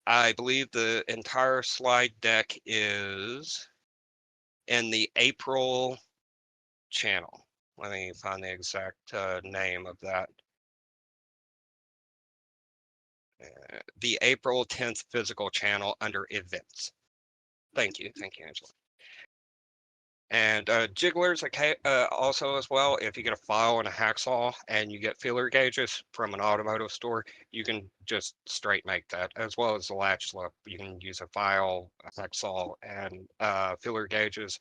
I believe the entire slide deck is in the April channel. Let me find the exact name of that. The April 10th physical channel under events. Thank you, Angela. And jigglers also as well, if you get a file and a hacksaw and you get feeler gauges from an automotive store, you can just straight make that, as well as the latch slip. You can use a file, a hacksaw, and feeler gauges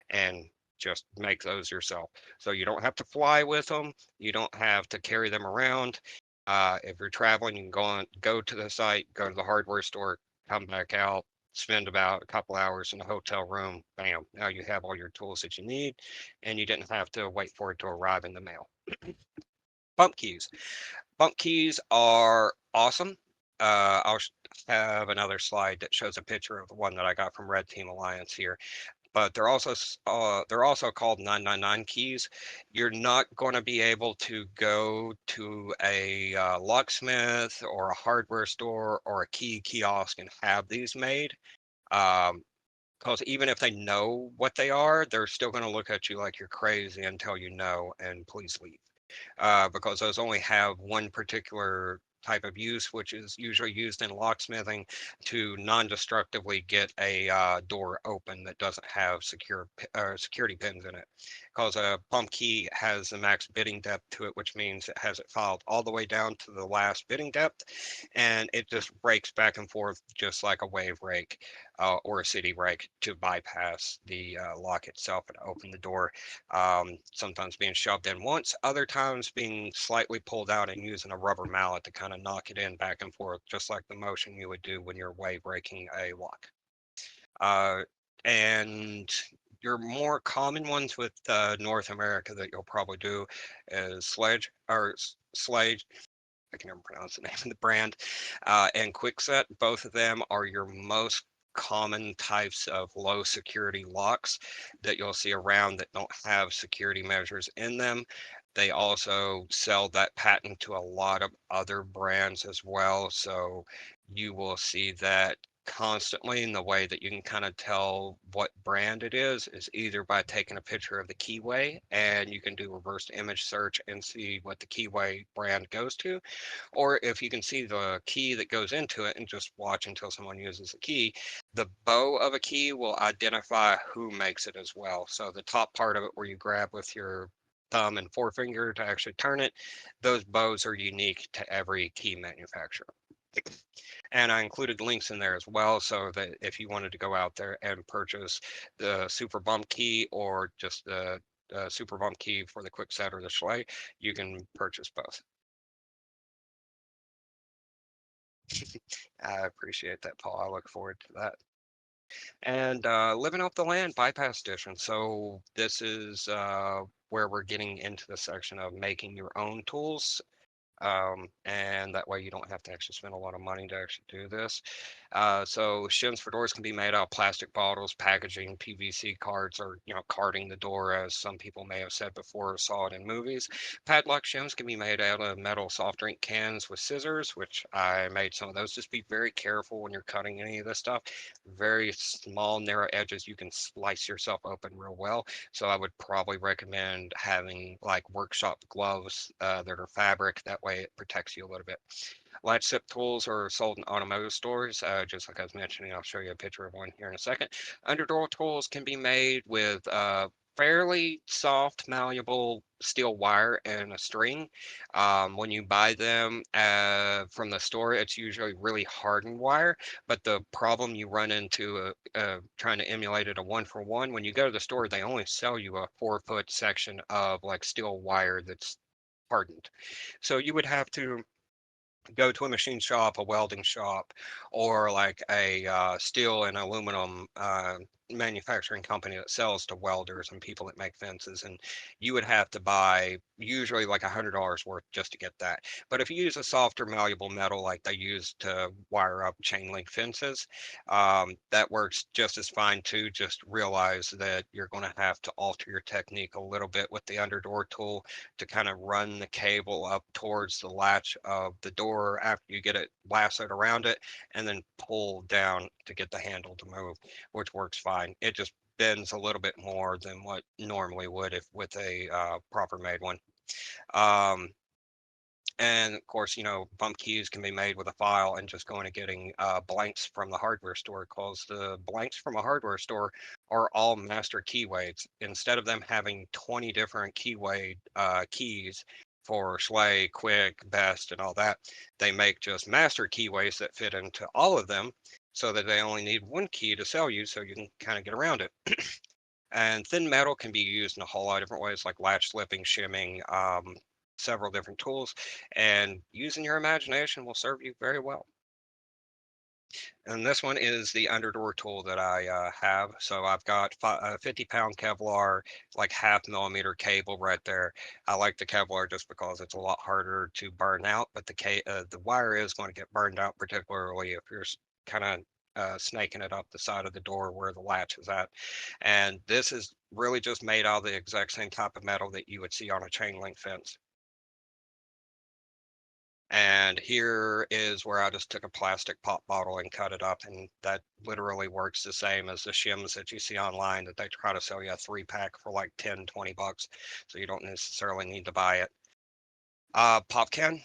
and just make those yourself. So you don't have to fly with them. You don't have to carry them around. If you're traveling, you can go to the site, go to the hardware store, come back out, spend about a couple hours in a hotel room. Bam, now you have all your tools that you need, and you didn't have to wait for it to arrive in the mail. Bump keys. Bump keys are awesome. I'll have another slide that shows a picture of the one that I got from Red Team Alliance here, but they're also called 999 keys. You're not going to be able to go to a locksmith or a hardware store or a key kiosk and have these made. Because even if they know what they are, they're still going to look at you like you're crazy until you know, and please leave. Because those only have one particular type of use, which is usually used in locksmithing to non-destructively get a door open that doesn't have security pins in it. Because a pump key has the max bitting depth to it, which means it has it filed all the way down to the last bitting depth, and it just breaks back and forth just like a wave rake or a city rake to bypass the lock itself and open the door. Sometimes being shoved in once, other times being slightly pulled out and using a rubber mallet to kind of knock it in back and forth, just like the motion you would do when you're wave breaking a lock. And your more common ones with North America that you'll probably do is Sledge. I can never pronounce the name of the brand, and Quickset. Both of them are your most common types of low security locks that you'll see around that don't have security measures in them. They also sell that patent to a lot of other brands as well. So you will see that constantly, in the way that you can kind of tell what brand it is either by taking a picture of the keyway, and you can do reverse image search and see what the keyway brand goes to, or if you can see the key that goes into it and just watch until someone uses the key, the bow of a key will identify who makes it as well. So the top part of it where you grab with your thumb and forefinger to actually turn it, those bows are unique to every key manufacturer. And I included links in there as well, so that if you wanted to go out there and purchase the super bump key or just the super bump key for the quick set or the Schley, you can purchase both. I appreciate that, Paul. I look forward to that. And living off the land bypass edition. So this is where we're getting into the section of making your own tools, and that way you don't have to actually spend a lot of money to actually do this. So shims for doors can be made out of plastic bottles, packaging, PVC cards, or carding the door, as some people may have said before or saw it in movies. Padlock shims can be made out of metal soft drink cans with scissors, which I made some of those. Just be very careful when you're cutting any of this stuff. Very small, narrow edges, you can slice yourself open real well. So I would probably recommend having like workshop gloves that are fabric. That way it protects you a little bit. Latch sip tools are sold in automotive stores, just like I was mentioning. I'll show you a picture of one here in a second. Underdoor tools can be made with fairly soft, malleable steel wire and a string. When you buy them from the store, it's usually really hardened wire, but the problem you run into trying to emulate it a 1-for-1, when you go to the store, they only sell you a 4-foot section of like steel wire that's hardened. So you would have to go to a machine shop, a welding shop, or like a steel and aluminum manufacturing company that sells to welders and people that make fences. And you would have to buy usually like $100 worth just to get that. But if you use a softer malleable metal like they use to wire up chain link fences, that works just as fine too. Just realize that you're going to have to alter your technique a little bit with the underdoor tool to kind of run the cable up towards the latch of the door after you get it lassoed around it, and then pull down to get the handle to move, which works fine. It just bends a little bit more than what normally would if with a proper made one. Um, and of course, bump keys can be made with a file and just going and getting blanks from the hardware store, because the blanks from a hardware store are all master keyways. Instead of them having 20 different keyway keys for Schley, Quick, Best, and all that, they make just master keyways that fit into all of them, so that they only need one key to sell you, so you can kind of get around it. And thin metal can be used in a whole lot of different ways, like latch slipping, shimming, several different tools, and using your imagination will serve you very well. And this one is the underdoor tool that I have. So I've got a 50-pound Kevlar, like 0.5 millimeter cable right there. I like the Kevlar just because it's a lot harder to burn out, but the wire is going to get burned out, particularly if you're kind of snaking it up the side of the door where the latch is at. And this is really just made out of the exact same type of metal that you would see on a chain link fence. And here is where I just took a plastic pop bottle and cut it up. And that literally works the same as the shims that you see online that they try to sell you a 3-pack for like 10, 20 bucks. So you don't necessarily need to buy it. Pop can,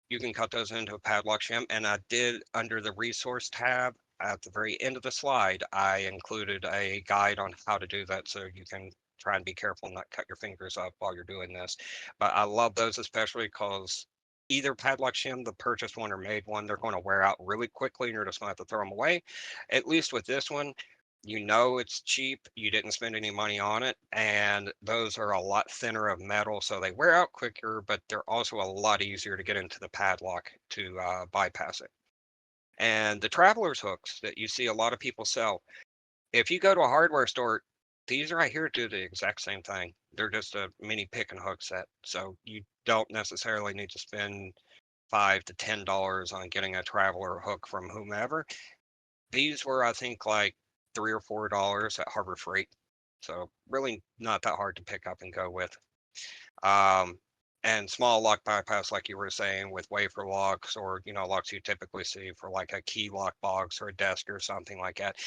you can cut those into a padlock shim. And I did, under the resource tab at the very end of the slide, I included a guide on how to do that, so you can try and be careful and not cut your fingers up while you're doing this. But I love those, especially because either padlock shim, the purchased one or made one, they're going to wear out really quickly and you're just going to have to throw them away. At least with this one, it's cheap, you didn't spend any money on it, and those are a lot thinner of metal, so they wear out quicker, but they're also a lot easier to get into the padlock to bypass it. And the traveler's hooks that you see a lot of people sell, if you go to a hardware store, these right here do the exact same thing. They're just a mini pick and hook set, so you don't necessarily need to spend $5 to $10 on getting a traveler hook from whomever. These were, I think, like $3 or $4 at Harbor Freight. So really not that hard to pick up and go with. Um, and small lock bypass, like you were saying, with wafer locks or, locks you typically see for like a key lock box or a desk or something like that.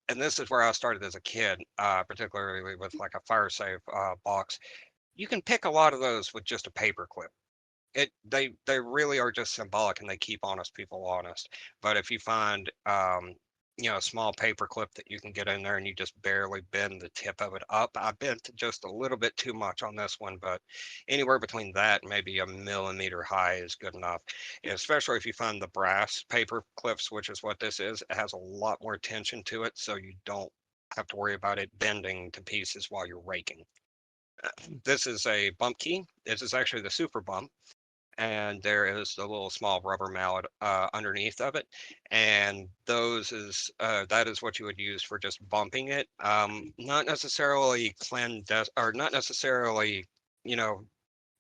And this is where I started as a kid, particularly with like a fire safe box. You can pick a lot of those with just a paper clip. They really are just symbolic, and they keep honest people honest. But if you find a small paper clip that you can get in there and you just barely bend the tip of it up. I bent just a little bit too much on this one, but anywhere between that and maybe a millimeter high is good enough. And especially if you find the brass paper clips, which is what this is, it has a lot more tension to it, so you don't have to worry about it bending to pieces while you're raking. This is a bump key. This is actually the super bump, and there is a little small rubber mallet underneath of it, and that is what you would use for just bumping it. Not necessarily or not necessarily, you know,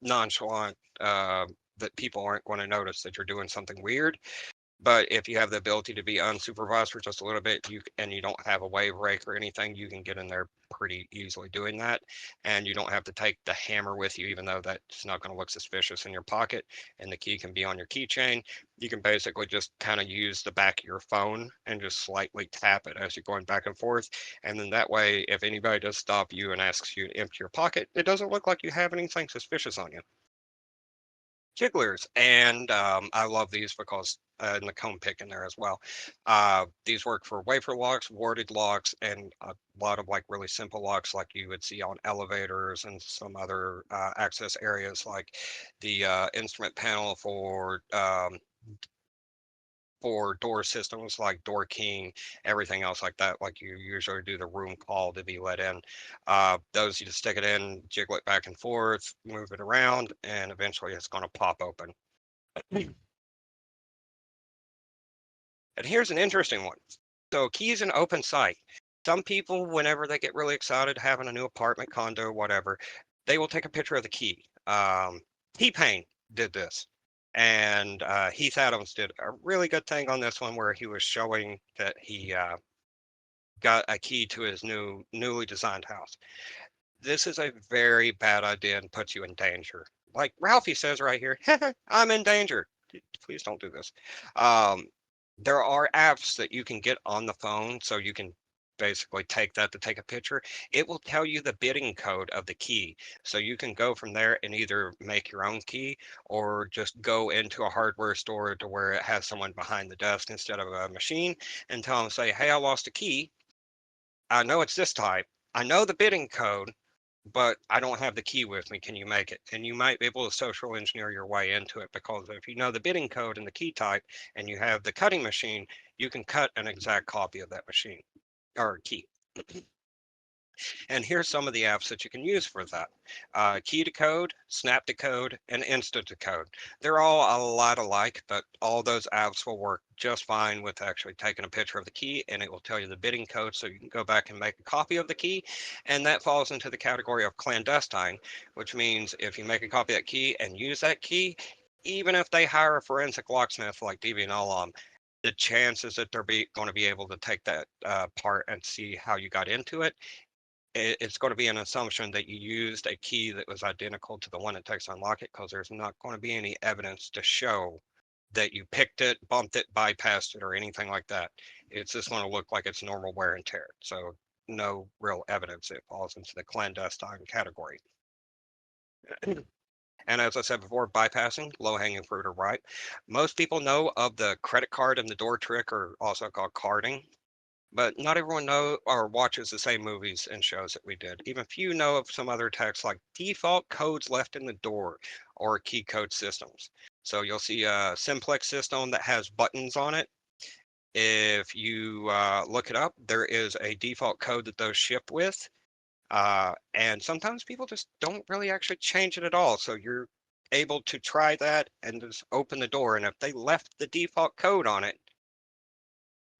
nonchalant, that people aren't going to notice that you're doing something weird. But if you have the ability to be unsupervised for just a little bit, and you don't have a wave rake or anything, you can get in there pretty easily doing that. And you don't have to take the hammer with you, even though that's not going to look suspicious in your pocket. And the key can be on your keychain. You can basically just kind of use the back of your phone and just slightly tap it as you're going back and forth. And then that way, if anybody does stop you and asks you to empty your pocket, it doesn't look like you have anything suspicious on you. Jigglers, and I love these because and the cone pick in there as well. These work for wafer locks, warded locks, and a lot of like really simple locks like you would see on elevators and some other access areas like the instrument panel for door systems like door keying, everything else like that, like you usually do the room call to be let in. Those you just stick it in, jiggle it back and forth, move it around, and eventually it's going to pop open. And here's an interesting one. So keys in open site. Some people, whenever they get really excited having a new apartment, condo, whatever, they will take a picture of the key. T-Pain did this. And Heath Adams did a really good thing on this one where he was showing that he got a key to his newly designed house. This is a very bad idea and puts you in danger. Like Ralphie says right here, I'm in danger. Please don't do this. Um, there are apps that you can get on the phone, so you can basically take that to take a picture. It will tell you the bidding code of the key. So you can go from there and either make your own key or just go into a hardware store to where it has someone behind the desk instead of a machine and tell them, say, hey, I lost a key. I know it's this type. I know the bidding code, but I don't have the key with me. Can you make it? And you might be able to social engineer your way into it because if you know the bidding code and the key type and you have the cutting machine, you can cut an exact copy of that machine or key. And here's some of the apps that you can use for that. Key to Code, Snap to Code, and Insta to Code. They're all a lot alike, but all those apps will work just fine with actually taking a picture of the key and it will tell you the bidding code so you can go back and make a copy of the key. And that falls into the category of clandestine, which means if you make a copy of that key and use that key, even if they hire a forensic locksmith like DB&L, the chances that they're going to be able to take that part and see how you got into it, it's going to be an assumption that you used a key that was identical to the one it takes to unlock it because there's not going to be any evidence to show that you picked it, bumped it, bypassed it, or anything like that. It's just going to look like it's normal wear and tear. So no real evidence. It falls into the clandestine category. And as I said before, bypassing, low-hanging fruit or right. Most people know of the credit card and the door trick, or also called carding. But not everyone know or watches the same movies and shows that we did. Even few know of some other texts like default codes left in the door or key code systems. So you'll see a simplex system that has buttons on it. If you look it up, there is a default code that those ship with. And sometimes people just don't really actually change it at all. So you're able to try that and just open the door. And if they left the default code on it,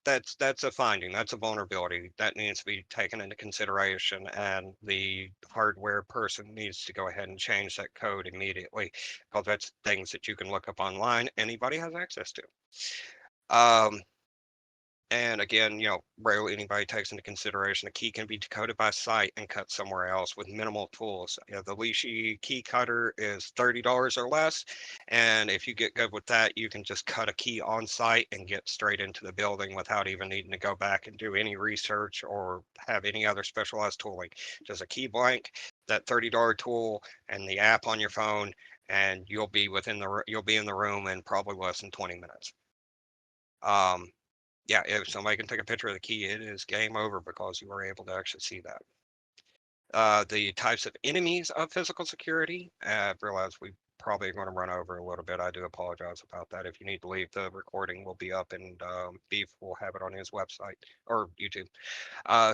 that's a finding, that's a vulnerability that needs to be taken into consideration, and the hardware person needs to go ahead and change that code immediately because that's things that you can look up online, anybody has access to. um, and again, rarely anybody takes into consideration a key can be decoded by sight and cut somewhere else with minimal tools. The Lishi key cutter is $30 or less. And if you get good with that, you can just cut a key on site and get straight into the building without even needing to go back and do any research or have any other specialized tooling. Just a key blank, that $30 tool, and the app on your phone, and you'll be in the room in probably less than 20 minutes. Um, yeah, if somebody can take a picture of the key, it is game over because you were able to actually see that. The types of enemies of physical security. I realize we probably are going to run over a little bit. I do apologize about that. If you need to leave, the recording will be up, and Beef will have it on his website or YouTube.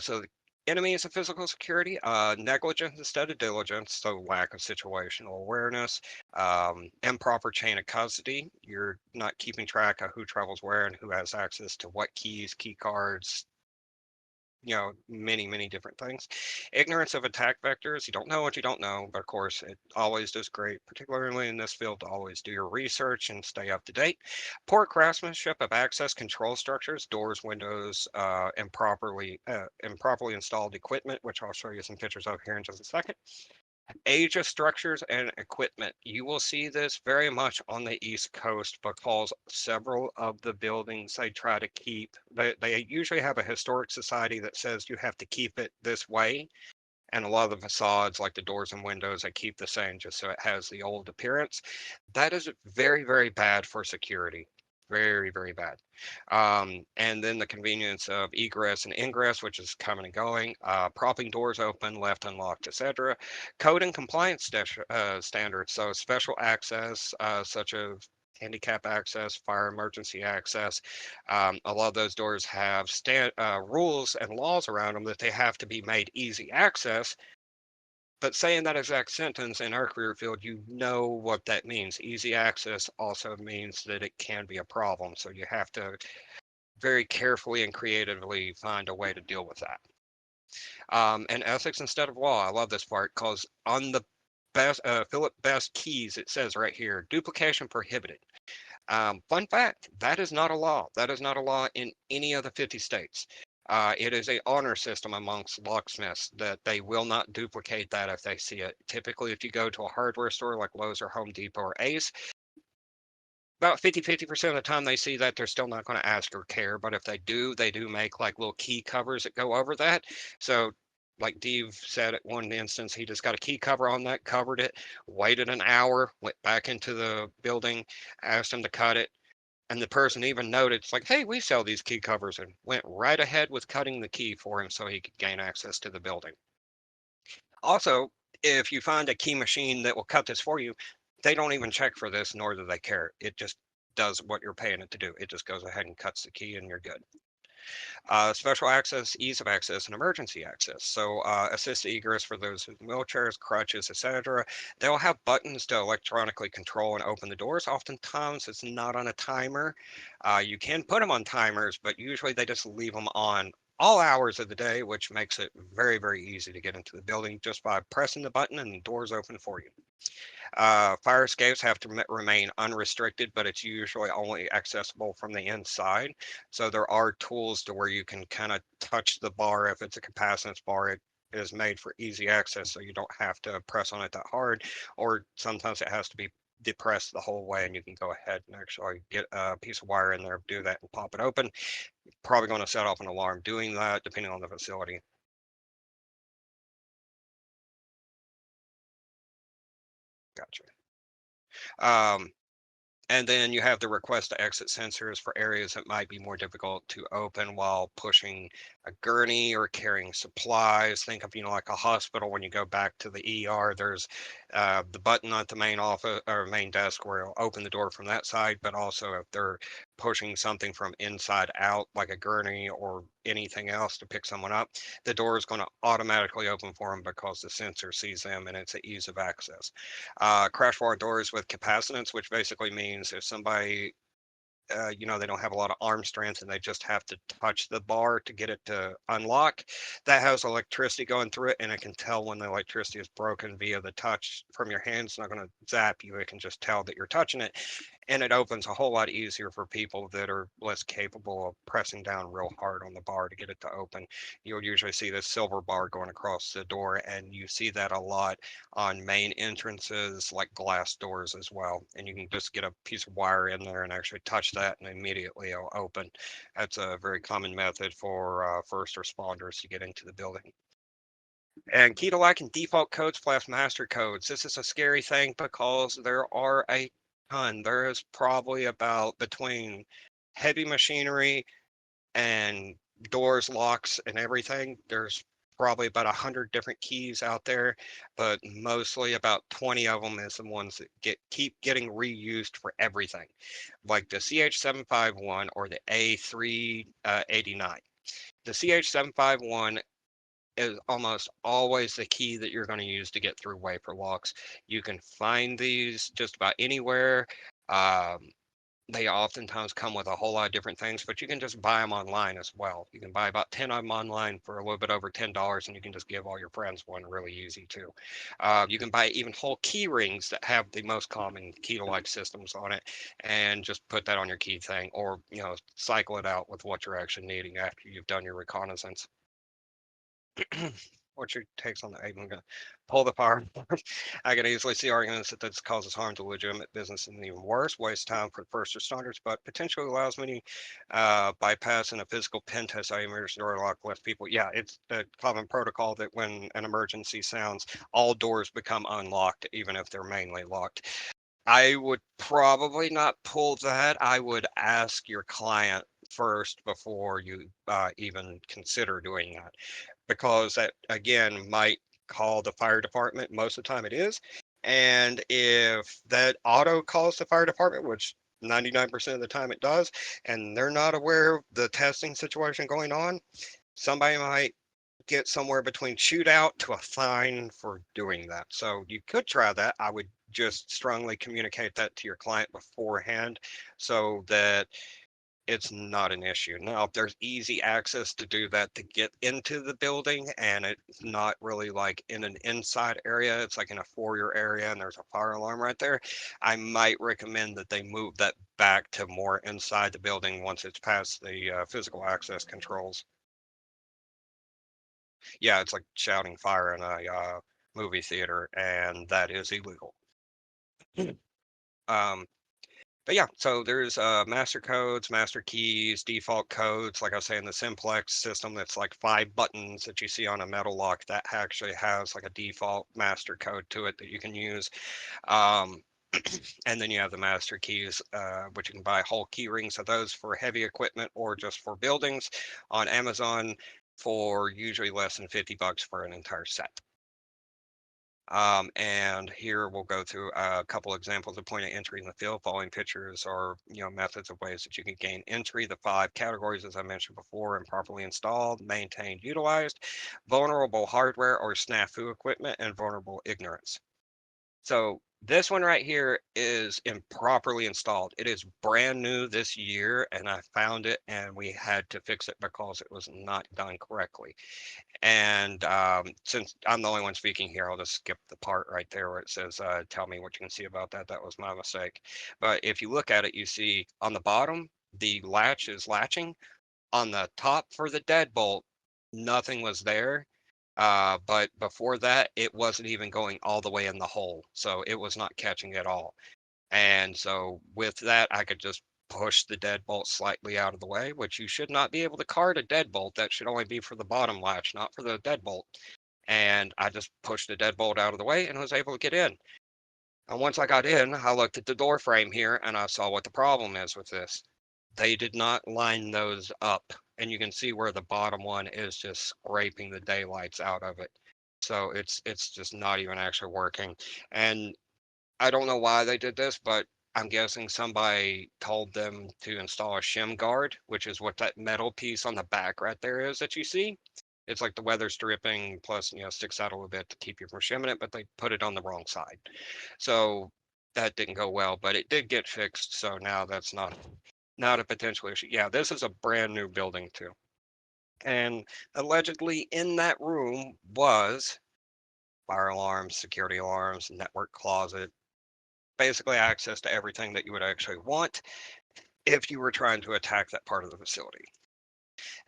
So the enemies of physical security, negligence instead of diligence, so lack of situational awareness, improper chain of custody. You're not keeping track of who travels where and who has access to what keys, key cards, many different things. Ignorance of attack vectors. You don't know what you don't know, but of course, it always does great, particularly in this field, to always do your research and stay up to date. Poor craftsmanship of access control structures, doors, windows, improperly installed equipment, which I'll show you some pictures of here in just a second. Age of structures and equipment. You will see this very much on the East Coast because several of the buildings they try to keep, they usually have a historic society that says you have to keep it this way. And a lot of the facades, like the doors and windows, they keep the same just so it has the old appearance. That is very bad for security. Very bad. And then the convenience of egress and ingress, which is coming and going, propping doors open, left unlocked, etc. Code and compliance standards, so special access, such as handicap access, fire emergency access. A lot of those doors have rules and laws around them that they have to be made easy access. But saying that exact sentence in our career field, you know what that means. Easy access also means that it can be a problem. So you have to very carefully and creatively find a way to deal with that. And ethics instead of law. I love this part because on the Philip Best keys, it says right here, duplication prohibited. Fun fact, that is not a law. That is not a law in any of the 50 states. It is a honor system amongst locksmiths that they will not duplicate that if they see it. Typically, if you go to a hardware store like Lowe's or Home Depot or Ace, about 50% of the time they see that, they're still not going to ask or care. But if they do make like little key covers that go over that. So like Dave said at one instance, he just got a key cover on that, covered it, waited an hour, went back into the building, asked him to cut it. And the person even noted, it's like, hey, we sell these key covers, and went right ahead with cutting the key for him so he could gain access to the building. Also, if you find a key machine that will cut this for you, they don't even check for this, nor do they care. It just does what you're paying it to do. It just goes ahead and cuts the key and you're good. Special access, ease of access, and emergency access. So assisted egress for those with wheelchairs, crutches, etc. They'll have buttons to electronically control and open the doors. Oftentimes it's not on a timer. You can put them on timers, but usually they just leave them on all hours of the day, which makes it very easy to get into the building just by pressing the button and the doors open for you. Fire escapes have to remain unrestricted, but it's usually only accessible from the inside. So there are tools to where you can kind of touch the bar. If it's a capacitance bar, it is made for easy access, so you don't have to press on it that hard, or sometimes it has to be depressed the whole way and you can go ahead and actually get a piece of wire in there, do that and pop it open. Probably going to set off an alarm doing that depending on the facility. Gotcha. Um, And then you have the request to exit sensors for areas that might be more difficult to open while pushing a gurney or carrying supplies. Think of, like a hospital when you go back to the ER, there's the button at the main office or main desk where it'll open the door from that side. But also if they're pushing something from inside out, like a gurney or anything else to pick someone up, the door is going to automatically open for them because the sensor sees them and it's an ease of access. Crash bar doors with capacitance, which basically means if somebody, they don't have a lot of arm strength and they just have to touch the bar to get it to unlock, that has electricity going through it and it can tell when the electricity is broken via the touch from your hand. It's not going to zap you. It can just tell that you're touching it, and it opens a whole lot easier for people that are less capable of pressing down real hard on the bar to get it to open. You'll usually see this silver bar going across the door, and you see that a lot on main entrances like glass doors as well. And you can just get a piece of wire in there and actually touch that and immediately it'll open. That's a very common method for first responders to get into the building. And key to lacking default codes plus master codes. This is a scary thing because there are a ton. There is probably about between heavy machinery and doors, locks, and everything. There's probably about 100 different keys out there, but mostly about 20 of them is the ones that keep getting reused for everything, like the CH751 or the A389. The CH751 is almost always the key that you're going to use to get through wafer locks. You can find these just about anywhere. Um, they oftentimes come with a whole lot of different things, but you can just buy them online as well. You can buy about 10 of them online for a little bit over $10, and you can just give all your friends one really easy too. You can buy even whole key rings that have the most common key-to-like systems on it, and just put that on your key thing, or cycle it out with what you're actually needing after you've done your reconnaissance. What's your takes on that? I'm going to pull the power. I can easily see arguments that this causes harm to legitimate business and even worse, waste time for first responders, but potentially allows many bypassing a physical pen test. I emergency door lock left people. Yeah, it's the common protocol that when an emergency sounds, all doors become unlocked, even if they're mainly locked. I would probably not pull that. I would ask your client first before you even consider doing that, because that again might call the fire department. Most of the time it is. And if that auto calls the fire department, which 99% of the time it does, and they're not aware of the testing situation going on, somebody might get somewhere between shootout to a fine for doing that. So you could try that. I would just strongly communicate that to your client beforehand so that it's not an issue. Now, if there's easy access to do that to get into the building and it's not really like in an inside area, it's like in a foyer area and there's a fire alarm right there, I might recommend that they move that back to more inside the building once it's past the physical access controls. Yeah, it's like shouting fire in a movie theater, and that is illegal. Um, But yeah, so there's master codes, master keys, default codes. Like I was saying, the simplex system that's like 5 buttons that you see on a metal lock that actually has like a default master code to it that you can use. Um, and then you have the master keys, which you can buy whole key rings of those for heavy equipment or just for buildings on Amazon for usually less than $50 for an entire set. And here we'll go through a couple examples of point of entry in the field. Following pictures are, methods of ways that you can gain entry. The 5 categories, as I mentioned before, improperly installed, maintained, utilized, vulnerable hardware or snafu equipment, and vulnerable ignorance. So this one right here is improperly installed. It is brand new this year, and I found it, and we had to fix it because it was not done correctly. And since I'm the only one speaking here, I'll just skip the part right there where it says, tell me what you can see about that. That was my mistake. But if you look at it, you see on the bottom, the latch is latching. On the top for the deadbolt, nothing was there. But before that, it wasn't even going all the way in the hole. So it was not catching at all. And so with that, I could just push the deadbolt slightly out of the way, which you should not be able to card a deadbolt. That should only be for the bottom latch, not for the deadbolt. And I just pushed the deadbolt out of the way and was able to get in. And once I got in, I looked at the door frame here and I saw what the problem is with this. They did not line those up. And you can see where the bottom one is just scraping the daylights out of it. So it's just not even actually working. And I don't know why they did this, but I'm guessing somebody told them to install a shim guard, which is what that metal piece on the back right there is that you see. It's like the weather stripping plus, sticks out a little bit to keep you from shimming it, but they put it on the wrong side. So that didn't go well, but it did get fixed. So now that's not a potential issue. Yeah, this is a brand new building too. And allegedly in that room was fire alarms, security alarms, network closet, basically access to everything that you would actually want if you were trying to attack that part of the facility.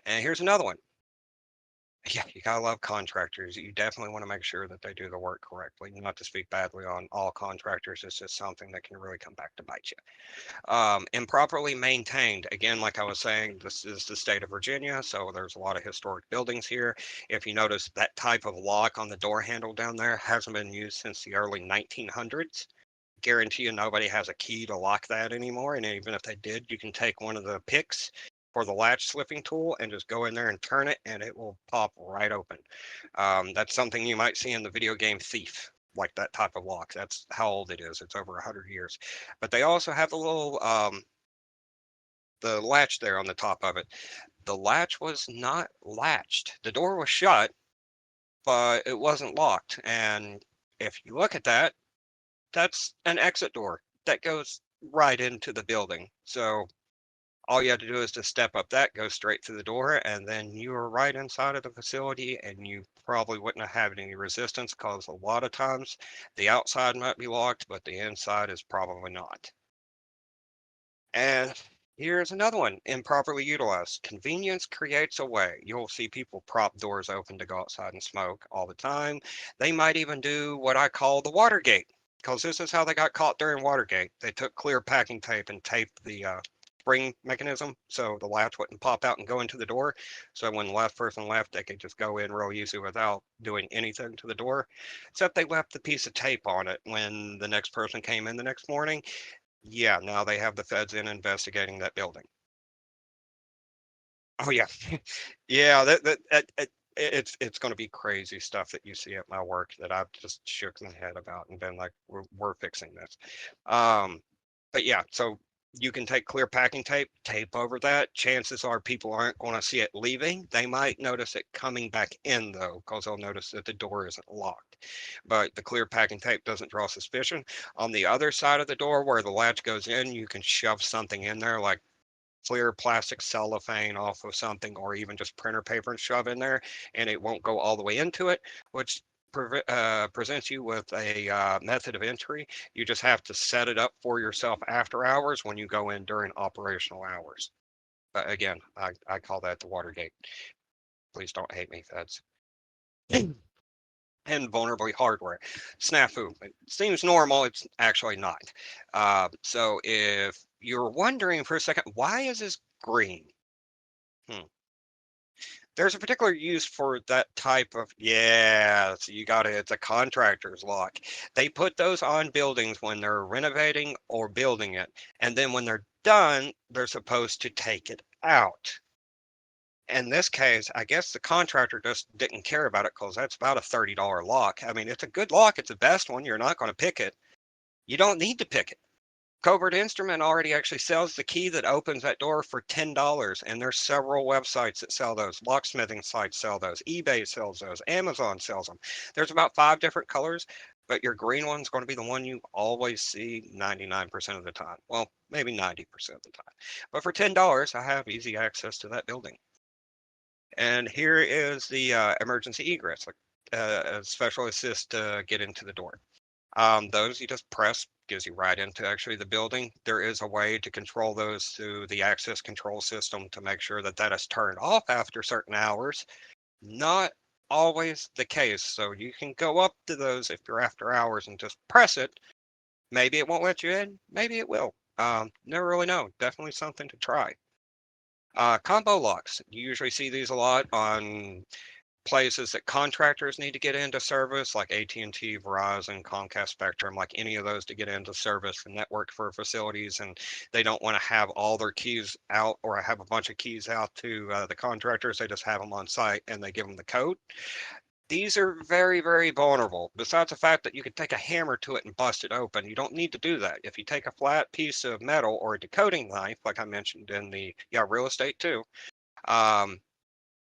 And here's another one. Yeah, you gotta love contractors. You definitely want to make sure that they do the work correctly. Not to speak badly on all contractors, it's just something that can really come back to bite you. Improperly maintained. Again, like I was saying, this is the state of Virginia, so there's a lot of historic buildings here. If you notice, that type of lock on the door handle down there hasn't been used since the early 1900s. Guarantee you nobody has a key to lock that anymore. And even if they did, you can take one of the picks for the latch slipping tool and just go in there and turn it, and it will pop right open. That's something you might see in the video game Thief, like that type of lock. That's how old it is. It's over 100 years. But they also have the little the latch there on the top of it. The latch was not latched. The door was shut, but it wasn't locked. And if you look at that, that's an exit door that goes right into the building. So all you have to do is just step up that, go straight through the door, and then you are right inside of the facility, and you probably wouldn't have had any resistance because a lot of times the outside might be locked, but the inside is probably not. And here's another one, improperly utilized. Convenience creates a way. You'll see people prop doors open to go outside and smoke all the time. They might even do what I call the Watergate, because this is how they got caught during Watergate. They took clear packing tape and taped the spring mechanism so the latch wouldn't pop out and go into the door. So when the last person left, they could just go in real easy without doing anything to the door, except they left the piece of tape on it when the next person came in the next morning. Yeah, now they have the feds in investigating that building. Oh yeah, yeah. It's going to be crazy stuff that you see at my work that I've just shook my head about and been like, we're fixing this. Um, but yeah, so you can take clear packing tape, tape over that. Chances are people aren't going to see it leaving. They might notice it coming back in though, because they'll notice that the door isn't locked. But the clear packing tape doesn't draw suspicion. On the other side of the door where the latch goes in, you can shove something in there like clear plastic cellophane off of something or even just printer paper and shove in there, and it won't go all the way into it, which presents you with a method of entry. You just have to set it up for yourself after hours when you go in during operational hours. But again, I call that the Watergate. Please don't hate me, feds. And vulnerable hardware. Snafu. It seems normal. It's actually not. So if you're wondering for a second, why is this green? Hmm. There's a particular use for that type of, yeah, so you got it. It's a contractor's lock. They put those on buildings when they're renovating or building it. And then when they're done, they're supposed to take it out. In this case, I guess the contractor just didn't care about it because that's about a $30 lock. I mean, it's a good lock. It's the best one. You're not going to pick it. You don't need to pick it. Covert Instrument already actually sells the key that opens that door for $10, and there's several websites that sell those. Locksmithing sites sell those. eBay sells those. Amazon sells them. There's about 5 different colors, but your green one's going to be the one you always see 99% of the time. Well, maybe 90% of the time. But for $10, I have easy access to that building. And here is the emergency egress, like a special assist to get into the door. Those you just press, gives you right into actually the building. There is a way to control those through the access control system to make sure that that is turned off after certain hours. Not always the case. So you can go up to those if you're after hours and just press it. Maybe it won't let you in. Maybe it will. Never really know. Definitely something to try. Combo locks. You usually see these a lot on places that contractors need to get into service, like AT&T, Verizon, Comcast, Spectrum, like any of those to get into service and network for facilities, and they don't want to have all their keys out or have a bunch of keys out to the contractors. They just have them on site and they give them the code. These are very, very vulnerable. Besides the fact that you can take a hammer to it and bust it open, you don't need to do that. If you take a flat piece of metal or a decoding knife, like I mentioned in the real estate too, um,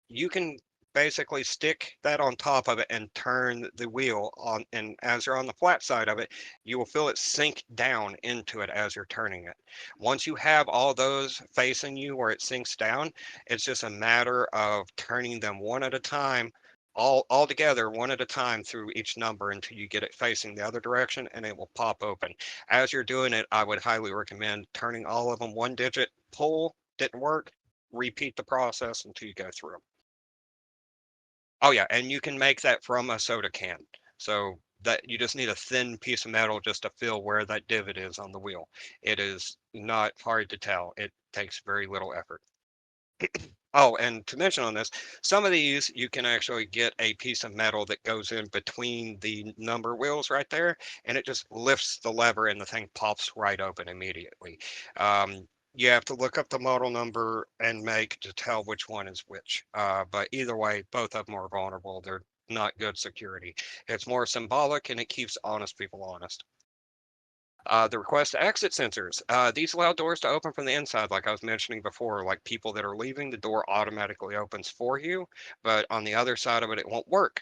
you can basically stick that on top of it and turn the wheel on, and as you're on the flat side of it, you will feel it sink down into it as you're turning it. Once you have all those facing you where it sinks down, it's just a matter of turning them one at a time, all together one at a time through each number until you get it facing the other direction, and it will pop open. As you're doing it, I would highly recommend turning all of them one digit. Pull didn't work, repeat the process until you go through them. Oh yeah, and you can make that from a soda can. So that you just need a thin piece of metal just to feel where that divot is on the wheel. It is not hard to tell. It takes very little effort. Oh, and to mention on this, some of these you can actually get a piece of metal that goes in between the number wheels right there, and it just lifts the lever and the thing pops right open immediately. Um, You have to look up the model number and make to tell which one is which. But either way, both of them are vulnerable. They're not good security. It's more symbolic and it keeps honest people honest. The request to exit sensors. These allow doors to open from the inside, like I was mentioning before. Like people that are leaving, the door automatically opens for you, but on the other side of it, it won't work.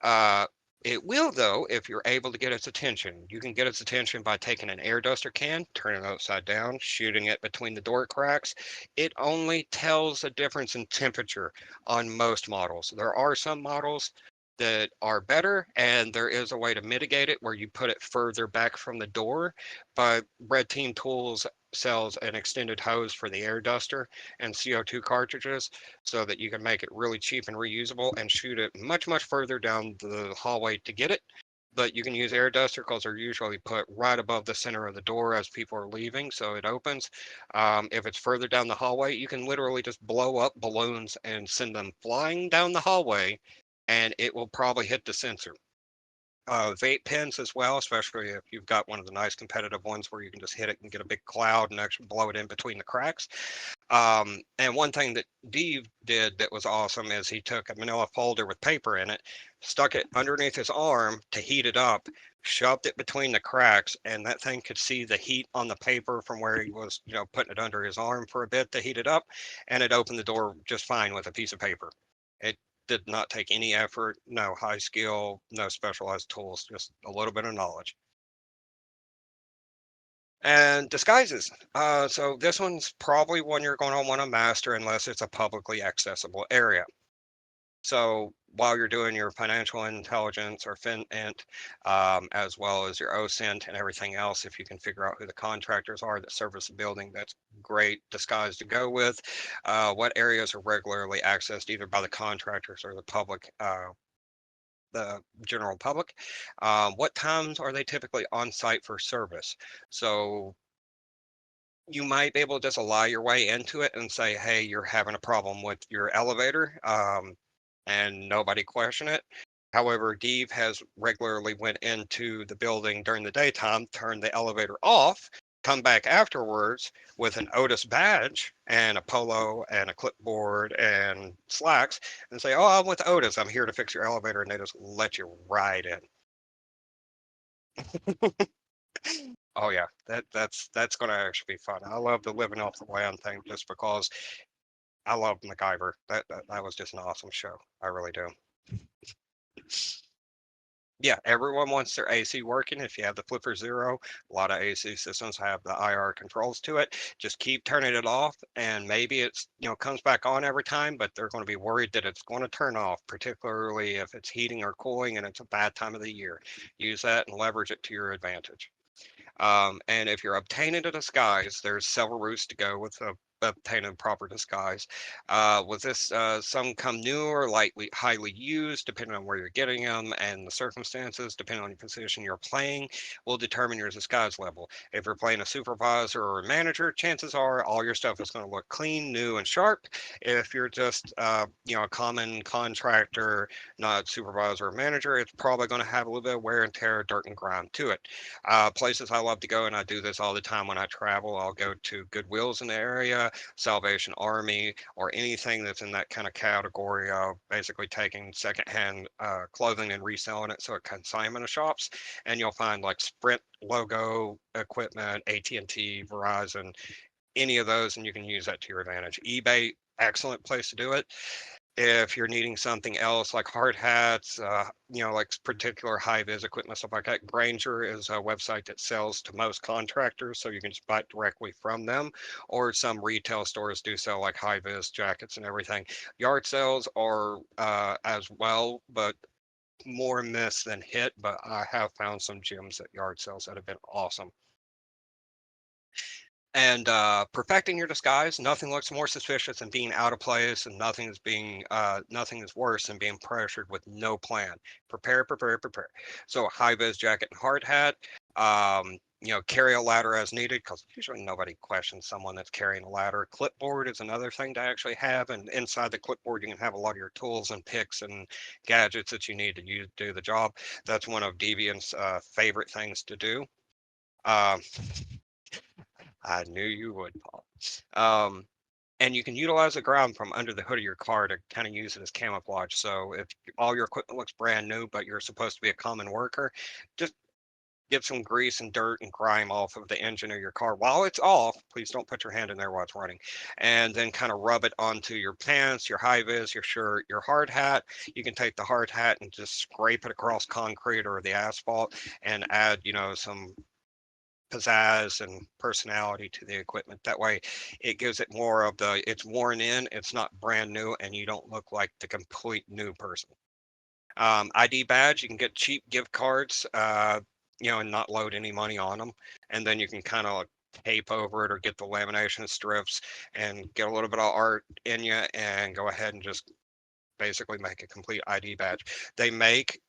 Uh, it will, though, if you're able to get its attention. You can get its attention by taking an air duster can, turning it upside down, shooting it between the door cracks. It only tells a difference in temperature on most models. There are some models that are better, and there is a way to mitigate it where you put it further back from the door. But Red Team Tools sells an extended hose for the air duster and CO2 cartridges so that you can make it really cheap and reusable and shoot it much, much further down the hallway to get it. But you can use air duster because they're usually put right above the center of the door as people are leaving, so it opens. If it's further down the hallway, you can literally just blow up balloons and send them flying down the hallway, and it will probably hit the sensor. Vape pens as well, especially if you've got one of the nice competitive ones where you can just hit it and get a big cloud and actually blow it in between the cracks. And one thing that Dave did that was awesome is he took a manila folder with paper in it, stuck it underneath his arm to heat it up, shoved it between the cracks, and that thing could see the heat on the paper from where he was, putting it under his arm for a bit to heat it up, and it opened the door just fine with a piece of paper. It did not take any effort, no high skill, no specialized tools, just a little bit of knowledge. And disguises. So this one's probably one you're going to want to master unless it's a publicly accessible area. So while you're doing your financial intelligence or FinInt, as well as your OSINT and everything else, if you can figure out who the contractors are that service the building, that's great disguise to go with. What areas are regularly accessed either by the contractors or the general public? What times are they typically on site for service? So you might be able to just lie your way into it and say, hey, you're having a problem with your elevator, and nobody question it. However, Dave has regularly went into the building during the daytime, turned the elevator off, come back afterwards with an Otis badge and a polo and a clipboard and slacks and say, oh, I'm with Otis. I'm here to fix your elevator. And they just let you ride in. Oh yeah, that's gonna actually be fun. I love the living off the land thing just because I love MacGyver. That was just an awesome show. I really do. Yeah, everyone wants their AC working. If you have the Flipper Zero, a lot of AC systems have the IR controls to it. Just keep turning it off, and maybe it's comes back on every time, but they're going to be worried that it's going to turn off, particularly if it's heating or cooling and it's a bad time of the year. Use that and leverage it to your advantage. And if you're obtaining a disguise, there's several routes to go with obtaining proper disguise. With this, some come new or lightly highly used, depending on where you're getting them and the circumstances, depending on your position you're playing, will determine your disguise level. If you're playing a supervisor or a manager, chances are all your stuff is going to look clean, new, and sharp. If you're just, a common contractor, not supervisor or manager, it's probably going to have a little bit of wear and tear, dirt and grime to it. Places I love to go, and I do this all the time when I travel, I'll go to Goodwills in the area, Salvation Army, or anything that's in that kind of category of basically taking secondhand clothing and reselling it so it consignment of shops. And you'll find like Sprint logo equipment, AT&T, Verizon, any of those, and you can use that to your advantage. eBay, excellent place to do it. If you're needing something else like hard hats, like particular high vis equipment, stuff like that, Granger is a website that sells to most contractors, so you can just buy it directly from them. Or some retail stores do sell like high vis jackets and everything. Yard sales are as well, but more miss than hit. But I have found some gyms at yard sales that have been awesome. And perfecting your disguise, nothing looks more suspicious than being out of place, and nothing is worse than being pressured with no plan. Prepare, prepare, prepare. So high vis jacket and hard hat. Carry a ladder as needed because usually nobody questions someone that's carrying a ladder. Clipboard is another thing to actually have, and inside the clipboard you can have a lot of your tools and picks and gadgets that you need to use to do the job. That's one of Deviant's favorite things to do. Um, I knew you would, Paul. Um, and you can utilize the ground from under the hood of your car to kind of use it as camouflage. So if all your equipment looks brand new, but you're supposed to be a common worker, just get some grease and dirt and grime off of the engine of your car while it's off. Please don't put your hand in there while it's running. And then kind of rub it onto your pants, your high vis, your shirt, your hard hat. You can take the hard hat and just scrape it across concrete or the asphalt and add, some pizzazz and personality to the equipment. That way it gives it more of it's worn in, it's not brand new, and you don't look like the complete new person. ID badge, you can get cheap gift cards, and not load any money on them. And then you can kind of tape over it or get the lamination strips and get a little bit of art in you and go ahead and just basically make a complete ID badge. They make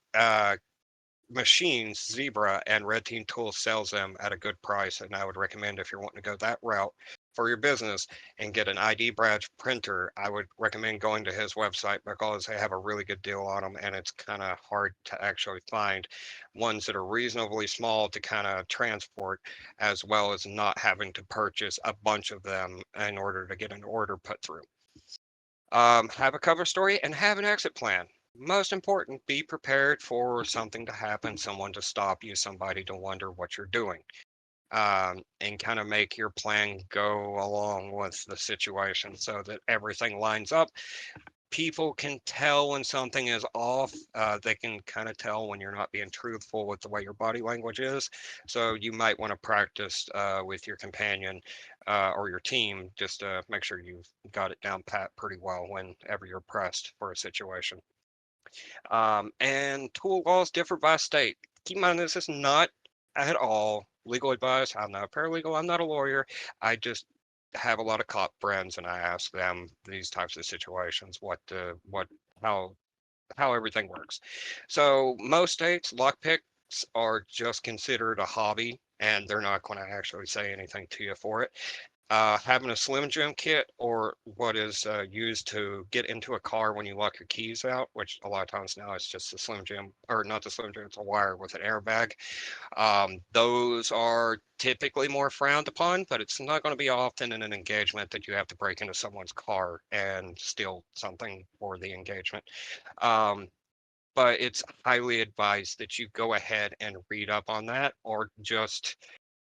machines, Zebra and Red Team Tools sells them at a good price. And I would recommend, if you're wanting to go that route for your business and get an ID badge printer, I would recommend going to his website because they have a really good deal on them. And it's kind of hard to actually find ones that are reasonably small to kind of transport, as well as not having to purchase a bunch of them in order to get an order put through. Have a cover story and have an exit plan. Most important, be prepared for something to happen, someone to stop you, somebody to wonder what you're doing, and kind of make your plan go along with the situation so that everything lines up. People can tell when something is off. They can kind of tell when you're not being truthful with the way your body language is. So you might want to practice with your companion or your team just to make sure you've got it down pat pretty well whenever you're pressed for a situation. And tool laws differ by state. Keep in mind, this is not at all legal advice. I'm not a paralegal. I'm not a lawyer. I just have a lot of cop friends, and I ask them these types of situations, how, how everything works. So most states, lockpicks are just considered a hobby, and they're not going to actually say anything to you for it. Having a Slim Jim kit, or what is used to get into a car when you lock your keys out, which a lot of times now it's just a Slim Jim, or not the Slim Jim, it's a wire with an airbag. Those are typically more frowned upon, but it's not going to be often in an engagement that you have to break into someone's car and steal something for the engagement. Um, but it's highly advised that you go ahead and read up on that, or just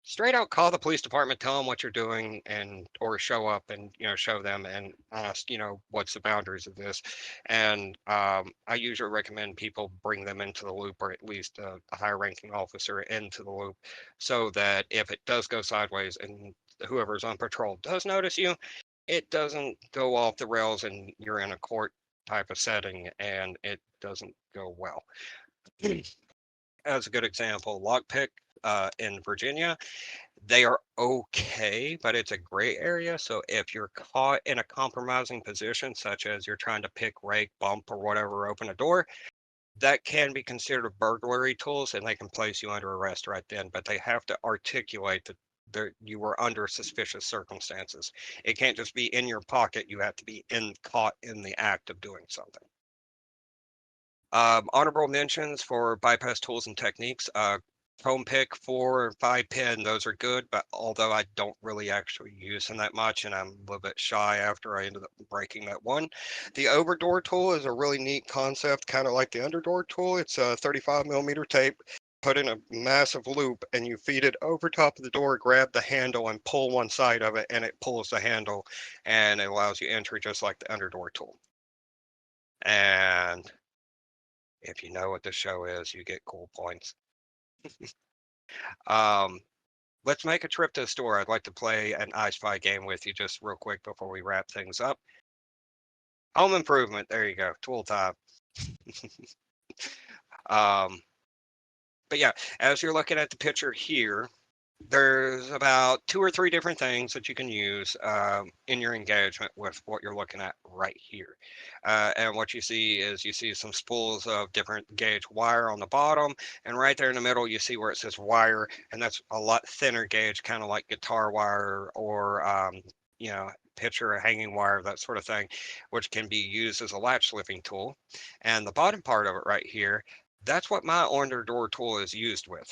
straight out call the police department, tell them what you're doing, and or show up and show them and ask what's the boundaries of this. And I usually recommend people bring them into the loop, or at least a higher ranking officer into the loop, so that if it does go sideways and whoever's on patrol does notice you, it doesn't go off the rails and you're in a court type of setting and it doesn't go well. As a good example, lockpick in Virginia, they are okay, but it's a gray area. So if you're caught in a compromising position, such as you're trying to pick, rake, bump, or whatever, open a door, that can be considered burglary tools and they can place you under arrest right then. But they have to articulate that you were under suspicious circumstances. It can't just be in your pocket. You have to be caught in the act of doing something. Honorable mentions for bypass tools and techniques. Chrome pick 4 or 5 pin, those are good, but although I don't really actually use them that much, and I'm a little bit shy after I ended up breaking that one. The overdoor tool is a really neat concept, kind of like the underdoor tool. It's a 35 millimeter tape, put in a massive loop, and you feed it over top of the door, grab the handle, and pull one side of it, and it pulls the handle, and it allows you entry just like the underdoor tool. And if you know what the show is, you get cool points. Um, let's make a trip to the store. I'd like to play an I Spy game with you just real quick before we wrap things up. Home improvement. There you go. Tool time. um, but yeah, as you're looking at the picture here, there's about 2 or 3 different things that you can use in your engagement with what you're looking at right here. And what you see is you see some spools of different gauge wire on the bottom, and right there in the middle you see where it says wire, and that's a lot thinner gauge, kind of like guitar wire or picture a hanging wire, that sort of thing, which can be used as a latch lifting tool. And the bottom part of it right here, that's what my under door tool is used with.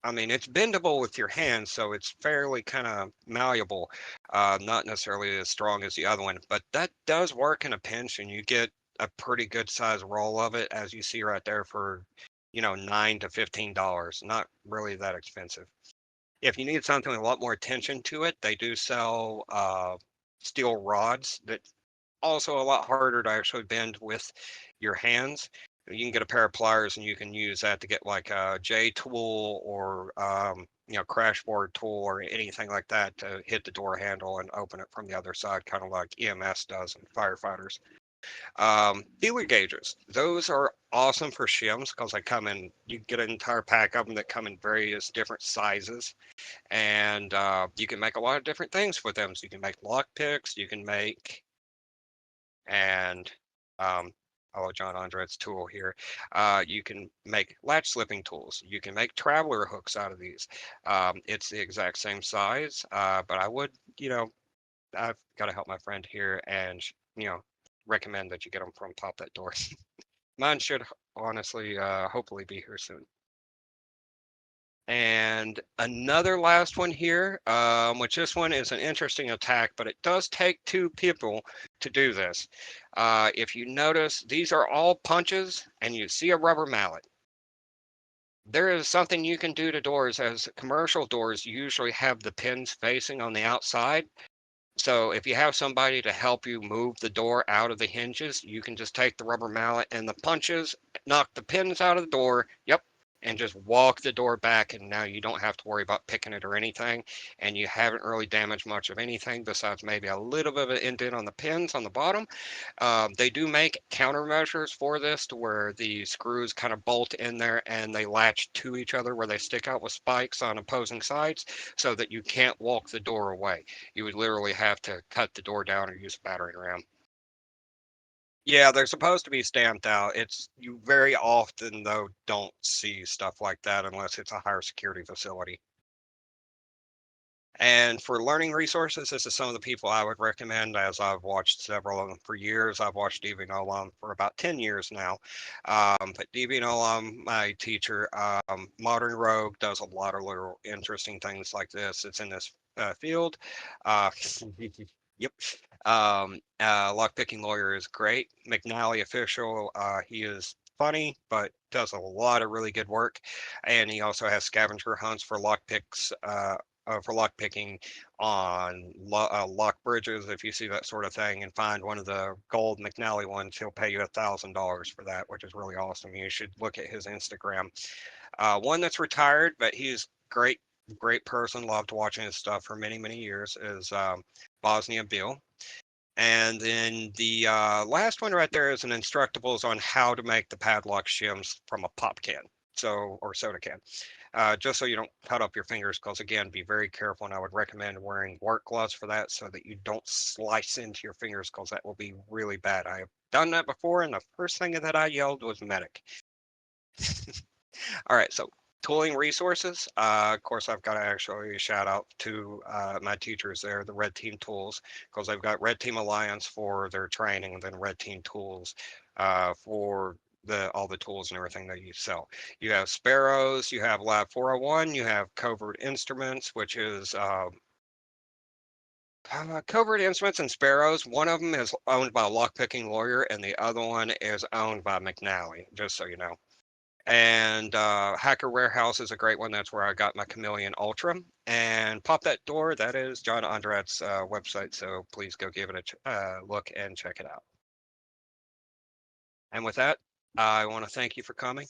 I mean, it's bendable with your hands, so it's fairly kind of malleable, not necessarily as strong as the other one, but that does work in a pinch, and you get a pretty good size roll of it, as you see right there for, $9 to $15. Not really that expensive. If you need something with a lot more tension to it, they do sell steel rods that also a lot harder to actually bend with your hands. You can get a pair of pliers and you can use that to get like a J tool or crash board tool or anything like that to hit the door handle and open it from the other side, kind of like EMS does and firefighters. Feeler gauges, those are awesome for shims because they come in, you get an entire pack of them that come in various different sizes, and you can make a lot of different things with them. So you can make lock picks, you can make, and oh, John Andret's tool here. You can make latch slipping tools. You can make traveler hooks out of these. It's the exact same size, but I would, I've got to help my friend here and, recommend that you get them from Pop That Door. Mine should honestly, hopefully be here soon. And another last one here, which this one is an interesting attack, but it does take two people to do this. If you notice, these are all punches and you see a rubber mallet. There is something you can do to doors, as commercial doors usually have the pins facing on the outside. So if you have somebody to help you move the door out of the hinges, you can just take the rubber mallet and the punches, knock the pins out of the door. Yep. And just walk the door back, and now you don't have to worry about picking it or anything, and you haven't really damaged much of anything besides maybe a little bit of an indent on the pins on the bottom. They do make countermeasures for this to where the screws kind of bolt in there and they latch to each other where they stick out with spikes on opposing sides so that you can't walk the door away. You would literally have to cut the door down or use a battering ram. Yeah, they're supposed to be stamped out. It's you very often though don't see stuff like that unless it's a higher security facility. And for learning resources, this is some of the people I would recommend, as I've watched several of them for years. I've watched DB Nolam for about 10 years now. But DB Nolam, my teacher, Modern Rogue does a lot of little interesting things like this. It's in this field. Uh, yep. Lockpicking Lawyer is great. McNally Official, he is funny, but does a lot of really good work. And he also has scavenger hunts for lockpicks. For lock picking on lock bridges. If you see that sort of thing and find one of the gold McNally ones, he'll pay you $1,000 for that, which is really awesome. You should look at his Instagram. One that's retired, but he's great, great person. Loved watching his stuff for many, many years. Is Bosnia Bill. And then the last one right there is an instructables on how to make the padlock shims from a pop can, or soda can. Just so you don't cut up your fingers, because again, be very careful, and I would recommend wearing work gloves for that so that you don't slice into your fingers, because that will be really bad. I have done that before, and the first thing that I yelled was medic. All right, so tooling resources. Of course, I've got to actually shout out to my teachers there, the Red Team Tools, because they've got Red Team Alliance for their training, and then Red Team Tools for all the tools and everything that you sell. You have Sparrows, you have Lab 401, you have Covert Instruments, which is Covert Instruments and Sparrows. One of them is owned by a lockpicking lawyer, and the other one is owned by McNally, just so you know. And Hacker Warehouse is a great one. That's where I got my Chameleon Ultra. And Pop That Door, that is John Andrat's website. So please go give it a look and check it out. And with that, I want to thank you for coming.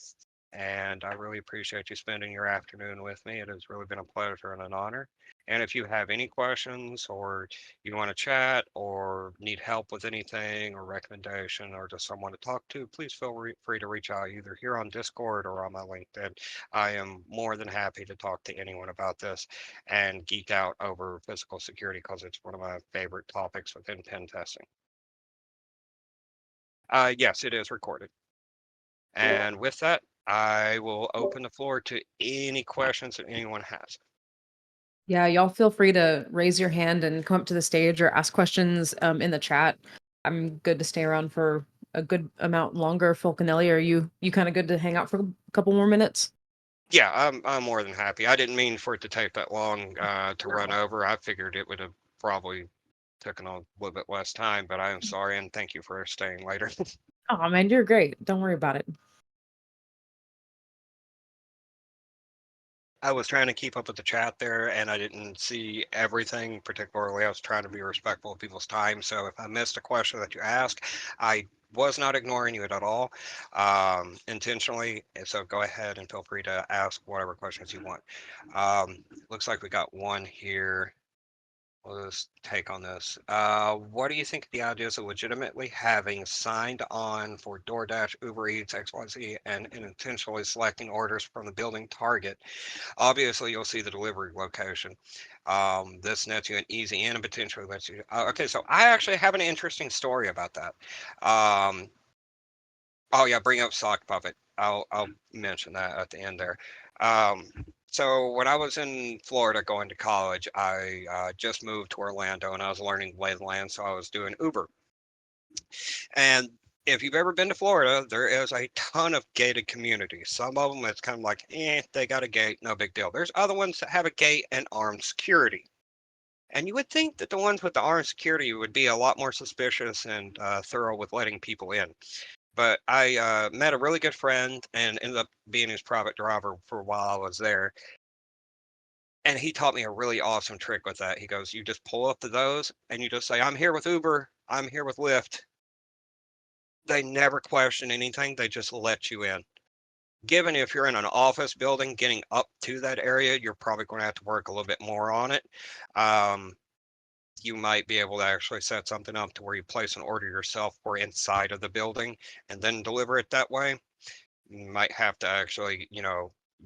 And I really appreciate you spending your afternoon with me. It has really been a pleasure and an honor. And if you have any questions, or you want to chat, or need help with anything, or recommendation, or just someone to talk to, please feel free to reach out either here on Discord or on my LinkedIn. I am more than happy to talk to anyone about this and geek out over physical security, because it's one of my favorite topics within pen testing. Yes, it is recorded. And with that, I will open the floor to any questions that anyone has. Yeah, y'all feel free to raise your hand and come up to the stage or ask questions in the chat. I'm good to stay around for a good amount longer. Fulcanelli, are you kind of good to hang out for a couple more minutes? Yeah, I'm more than happy. I didn't mean for it to take that long to run over. I figured it would have probably taken a little bit less time, but I am sorry and thank you for staying later. Oh man, you're great. Don't worry about it. I was trying to keep up with the chat there and I didn't see everything particularly. I was trying to be respectful of people's time. So if I missed a question that you asked, I was not ignoring you at all intentionally. And so go ahead and feel free to ask whatever questions you want. Looks like we got one here. Let's take on this. What do you think of the ideas of legitimately having signed on for DoorDash, Uber Eats, XYZ, and intentionally selecting orders from the building target? Obviously, you'll see the delivery location. This nets you an easy in and potentially lets you. Okay, so I actually have an interesting story about that. Um, oh yeah, bring up sock puppet. I'll mention that at the end there. Um, so when I was in Florida going to college, I just moved to Orlando and I was learning lay of the land, so I was doing Uber. And if you've ever been to Florida, there is a ton of gated communities. Some of them it's kind of like, they got a gate, no big deal. There's other ones that have a gate and armed security. And you would think that the ones with the armed security would be a lot more suspicious and thorough with letting people in. But I met a really good friend and ended up being his private driver for a while I was there. And he taught me a really awesome trick with that. He goes, you just pull up to those and you just say, I'm here with Uber, I'm here with Lyft. They never question anything, they just let you in. Given if you're in an office building, getting up to that area, you're probably going to have to work a little bit more on it. Um, you might be able to actually set something up to where you place an order yourself or inside of the building and then deliver it that way. You might have to actually,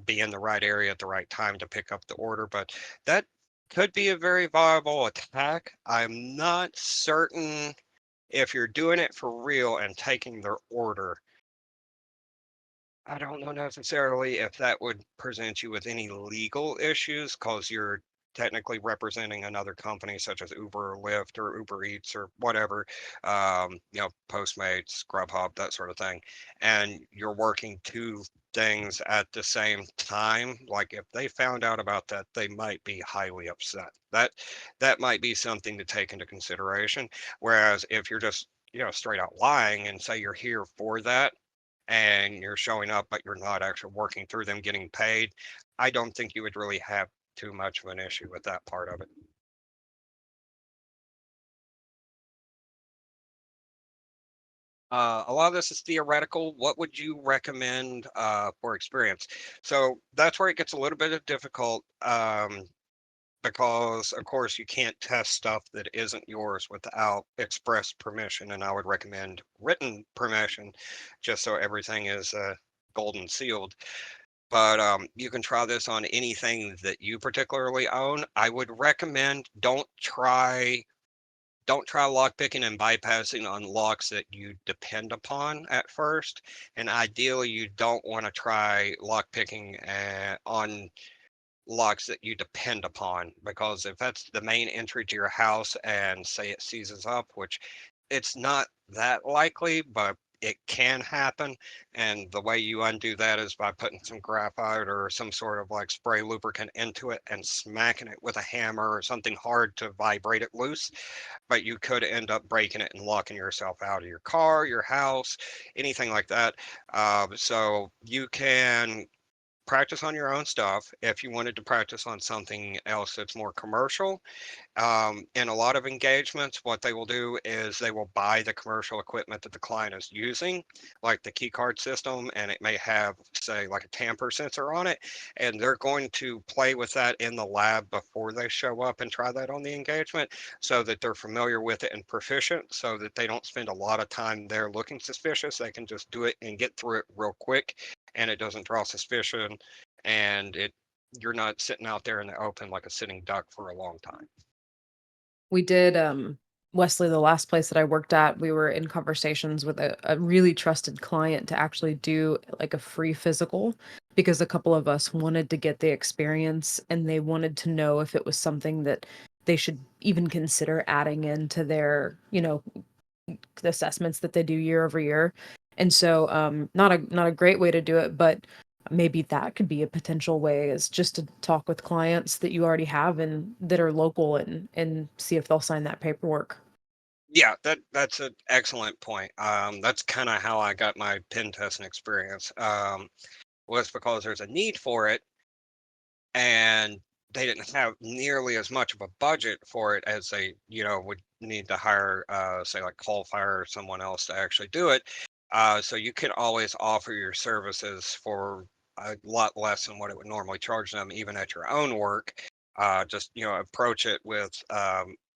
be in the right area at the right time to pick up the order, but that could be a very viable attack. I'm not certain if you're doing it for real and taking their order. I don't know necessarily if that would present you with any legal issues because you're technically representing another company such as Uber or Lyft or Uber Eats or whatever, Postmates, Grubhub, that sort of thing. And you're working two things at the same time. Like if they found out about that, they might be highly upset. That might be something to take into consideration. Whereas if you're just, straight out lying and say you're here for that, and you're showing up, but you're not actually working through them getting paid, I don't think you would really have too much of an issue with that part of it. A lot of this is theoretical. What would you recommend for experience? So that's where it gets a little bit of difficult because, of course, you can't test stuff that isn't yours without express permission. And I would recommend written permission just so everything is golden sealed. But you can try this on anything that you particularly own. I would recommend don't try lock picking and bypassing on locks that you depend upon at first. And ideally, you don't want to try lock picking on locks that you depend upon, because if that's the main entry to your house and say it seizes up, which it's not that likely, but it can happen. And the way you undo that is by putting some graphite or some sort of like spray lubricant into it and smacking it with a hammer or something hard to vibrate it loose. But you could end up breaking it and locking yourself out of your car, your house, anything like that. So you can practice on your own stuff. If you wanted to practice on something else that's more commercial, in a lot of engagements, what they will do is they will buy the commercial equipment that the client is using, like the key card system, and it may have, say, like a tamper sensor on it, and they're going to play with that in the lab before they show up and try that on the engagement so that they're familiar with it and proficient so that they don't spend a lot of time there looking suspicious. They can just do it and get through it real quick, and it doesn't draw suspicion, and you're not sitting out there in the open like a sitting duck for a long time. We did, Wesley, the last place that I worked at, we were in conversations with a really trusted client to actually do like a free physical because a couple of us wanted to get the experience and they wanted to know if it was something that they should even consider adding into their, the assessments that they do year over year. And so not a great way to do it, but maybe that could be a potential way, is just to talk with clients that you already have and that are local, and see if they'll sign that paperwork. Yeah, that's an excellent point. That's kind of how I got my pen testing experience. Was because there's a need for it, and they didn't have nearly as much of a budget for it as they, would need to hire, say, like Call Fire or someone else to actually do it. So you could always offer your services for a lot less than what it would normally charge them, even at your own work. Just approach it with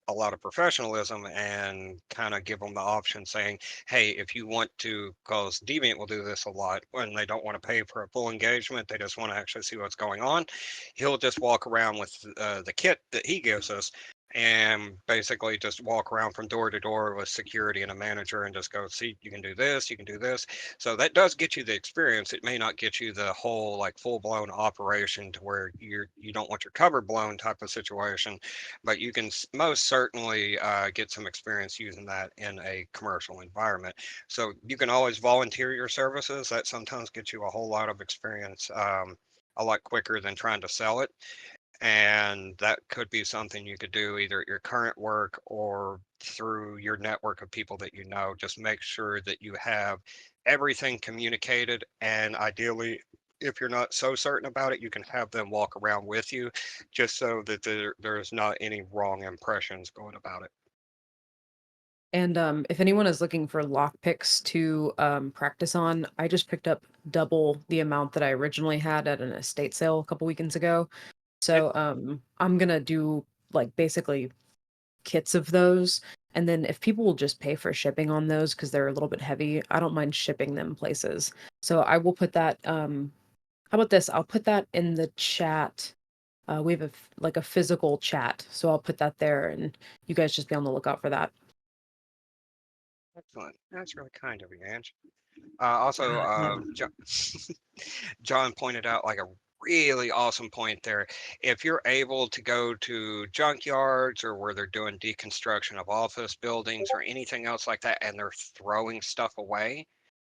a lot of professionalism and kind of give them the option, saying, "Hey, if you want to," because Deviant will do this a lot when they don't want to pay for a full engagement, they just want to actually see what's going on. He'll just walk around with the kit that he gives us, and basically just walk around from door to door with security and a manager and just go, "See, you can do this, you can do this." So that does get you the experience. It may not get you the whole like full blown operation to where you don't want your cover blown type of situation, but you can most certainly get some experience using that in a commercial environment. So you can always volunteer your services. That sometimes gets you a whole lot of experience, a lot quicker than trying to sell it. And that could be something you could do either at your current work or through your network of people that you know. Just make sure that you have everything communicated, and ideally, if you're not so certain about it, you can have them walk around with you, just so that there's not any wrong impressions going about it. And if anyone is looking for lock picks to practice on, I just picked up double the amount that I originally had at an estate sale a couple weekends ago. So I'm gonna do like basically kits of those. And then if people will just pay for shipping on those because they're a little bit heavy, I don't mind shipping them places. So I will put that. How about this? I'll put that in the chat. We have like a physical chat, so I'll put that there, and you guys just be on the lookout for that. Excellent. That's really kind of you, Ange. Also, John pointed out like a really awesome point there. If you're able to go to junkyards or where they're doing deconstruction of office buildings or anything else like that, and they're throwing stuff away,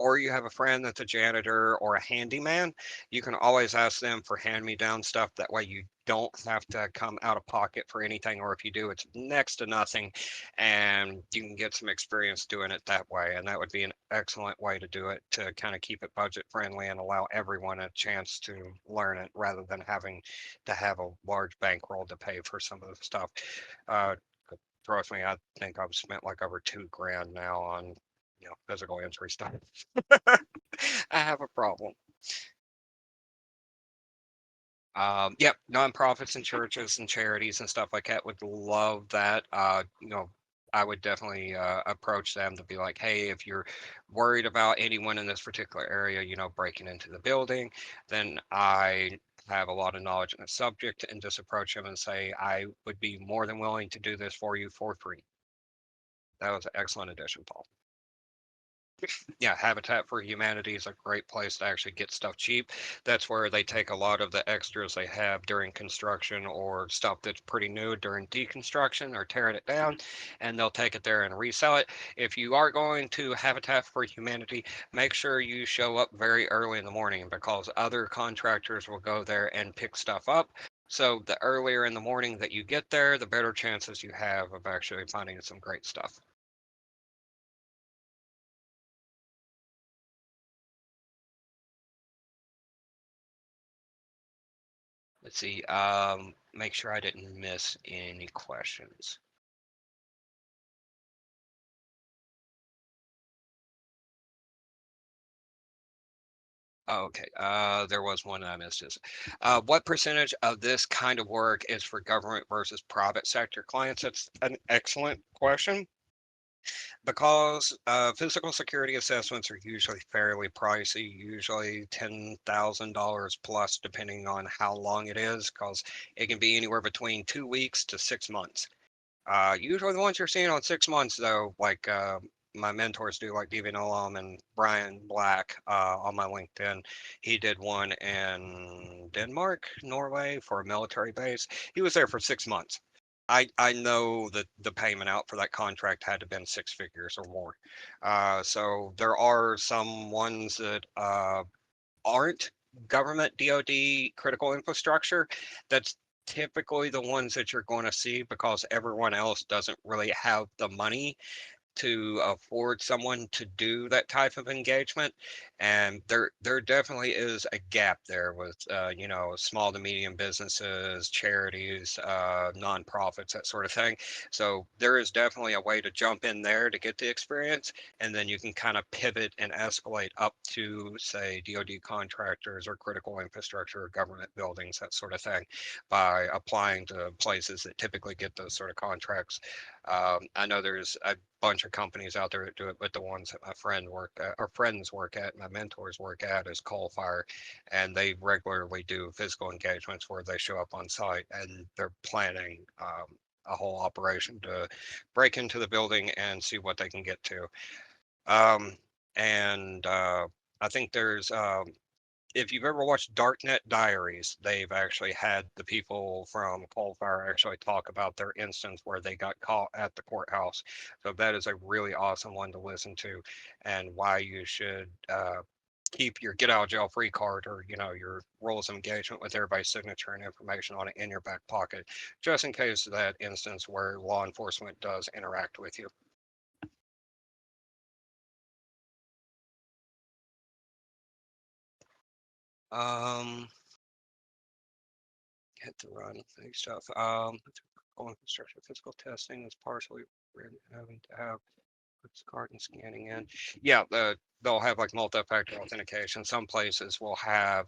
or you have a friend that's a janitor or a handyman, you can always ask them for hand-me-down stuff. That way you don't have to come out of pocket for anything, or if you do, it's next to nothing, and you can get some experience doing it that way. And that would be an excellent way to do it, to kind of keep it budget friendly and allow everyone a chance to learn it rather than having to have a large bankroll to pay for some of the stuff. Uh, Trust me, I think I've spent like over 2 grand now on physical injury stuff. I have a problem. Yep, nonprofits and churches and charities and stuff like that would love that. I would definitely approach them to be like, "Hey, if you're worried about anyone in this particular area, breaking into the building, then I have a lot of knowledge in the subject," and just approach them and say, "I would be more than willing to do this for you for free." That was an excellent addition, Paul. Yeah, Habitat for Humanity is a great place to actually get stuff cheap. That's where they take a lot of the extras they have during construction or stuff that's pretty new during deconstruction or tearing it down, and they'll take it there and resell it. If you are going to Habitat for Humanity, make sure you show up very early in the morning, because other contractors will go there and pick stuff up. So the earlier in the morning that you get there, the better chances you have of actually finding some great stuff. Let's see. Make sure I didn't miss any questions. Oh, okay. There was one that I missed. Is what percentage of this kind of work is for government versus private sector clients? That's an excellent question, because physical security assessments are usually fairly pricey, usually $10,000 plus, depending on how long it is, because it can be anywhere between 2 weeks to 6 months. Usually the ones you're seeing on 6 months, though, like my mentors do, like Devian Olam and Brian Black on my LinkedIn. He did one in Denmark, Norway, for a military base. He was there for 6 months. I know that the payment out for that contract had to have been 6 figures or more. So there are some ones that aren't government DoD critical infrastructure, that's typically the ones that you're going to see because everyone else doesn't really have the money to afford someone to do that type of engagement. And there definitely is a gap there with small to medium businesses, charities, nonprofits, that sort of thing. So there is definitely a way to jump in there to get the experience, and then you can kind of pivot and escalate up to, say, DoD contractors or critical infrastructure or government buildings, that sort of thing, by applying to places that typically get those sort of contracts. I know there's a bunch of companies out there that do it, but the ones that my friends work at, my mentors work at, is Coal Fire, and they regularly do physical engagements where they show up on site and they're planning a whole operation to break into the building and see what they can get to. Um, and I think there's if you've ever watched Darknet Diaries, they've actually had the people from Coal Fire actually talk about their instance where they got caught at the courthouse. So that is a really awesome one to listen to, and why you should keep your get out of jail free card, or your rules of engagement with everybody's signature and information on it in your back pocket, just in case of that instance where law enforcement does interact with you. Um, hit the run stuff. Infrastructure physical testing is partially having to have puts card and scanning in. Yeah, they'll have like multi-factor authentication. Some places will have,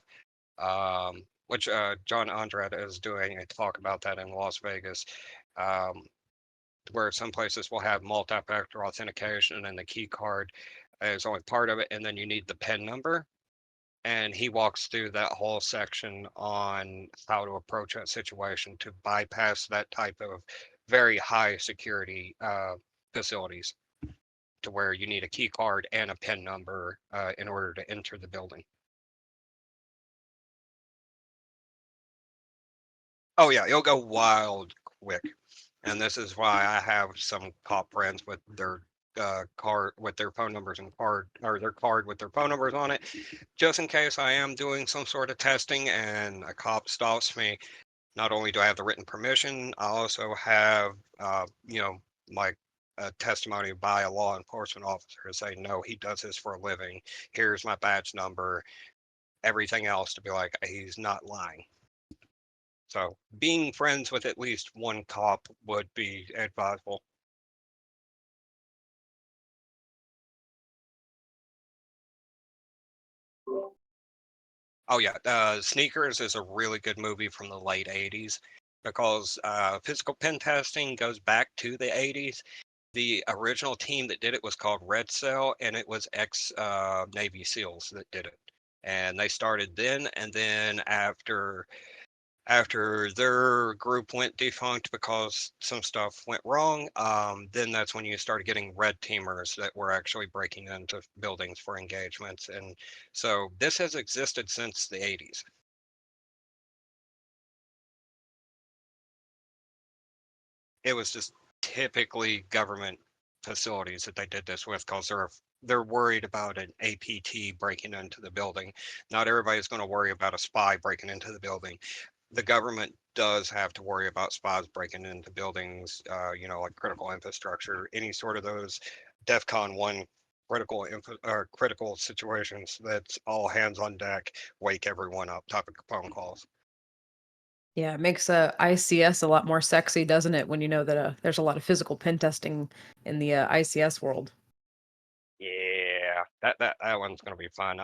which John Andrade is doing a talk about that in Las Vegas, um, where some places will have multi-factor authentication and the key card is only part of it, and then you need the PIN number, and he walks through that whole section on how to approach that situation to bypass that type of very high security facilities, to where you need a key card and a PIN number in order to enter the building. Oh yeah, it'll go wild quick. And this is why I have some cop friends with their card with their phone numbers and card, or their card with their phone numbers on it, just in case I am doing some sort of testing and a cop stops me. Not only do I have the written permission, I also have, my testimony by a law enforcement officer saying, no, he does this for a living. Here's my badge number, everything else to be like, he's not lying. So being friends with at least one cop would be advisable. Oh yeah, Sneakers is a really good movie from the late '80s because physical pen testing goes back to the '80s. The original team that did it was called Red Cell, and it was ex Navy SEALs that did it. And they started then, and then after their group went defunct because some stuff went wrong, then that's when you started getting red teamers that were actually breaking into buildings for engagements. And so this has existed since the '80s. It was just typically government facilities that they did this with because they're worried about an APT breaking into the building. Not everybody's going to worry about a spy breaking into the building. The government does have to worry about spies breaking into buildings, like critical infrastructure, any sort of those DEFCON 1 critical situations. That's all hands on deck, wake everyone up type of phone calls. Yeah, it makes ICS a lot more sexy, doesn't it? When you know that there's a lot of physical pen testing in the ICS world. Yeah, that one's going to be fun.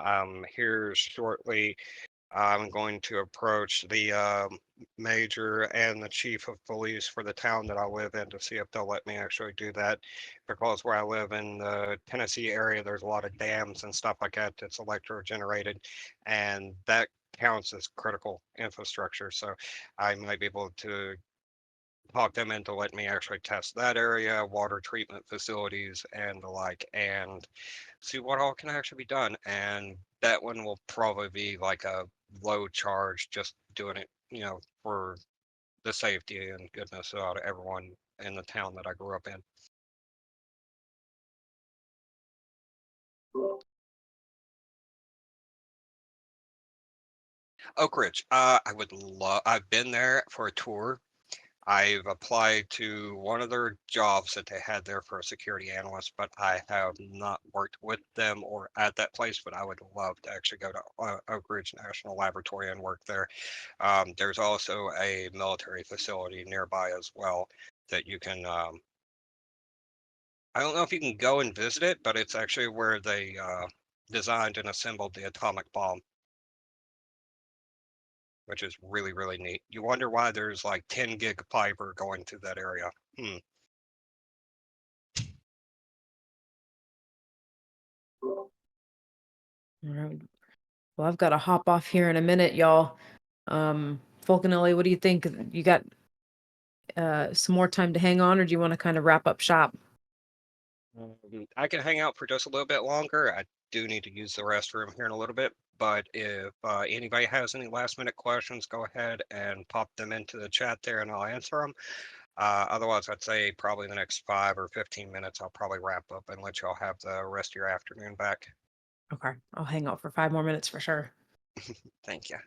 Here shortly, I'm going to approach the major and the chief of police for the town that I live in to see if they'll let me actually do that. Because where I live in the Tennessee area, there's a lot of dams and stuff like that that's electro generated, and that counts as critical infrastructure. So I might be able to talk them into letting me actually test that area, water treatment facilities, and the like, and see what all can actually be done. And that one will probably be like a low charge, just doing it, for the safety and goodness of everyone in the town that I grew up in. Oak Ridge. I would love. I've been there for a tour. I've applied to one of their jobs that they had there for a security analyst, but I have not worked with them or at that place. But I would love to actually go to Oak Ridge National Laboratory and work there. There's also a military facility nearby as well that you can. I don't know if you can go and visit it, but it's actually where they designed and assembled the atomic bomb, which is really, really neat. You wonder why there's like 10 gig fiber going through that area. Hmm. All right. Well, I've got to hop off here in a minute, y'all. Falconelli, what do you think? You got some more time to hang on, or do you want to kind of wrap up shop? I can hang out for just a little bit longer. I do need to use the restroom here in a little bit, but if anybody has any last minute questions, go ahead and pop them into the chat there and I'll answer them. Otherwise, I'd say probably the next 5 or 15 minutes, I'll probably wrap up and let y'all have the rest of your afternoon back. Okay, I'll hang out for 5 more minutes for sure. Thank you.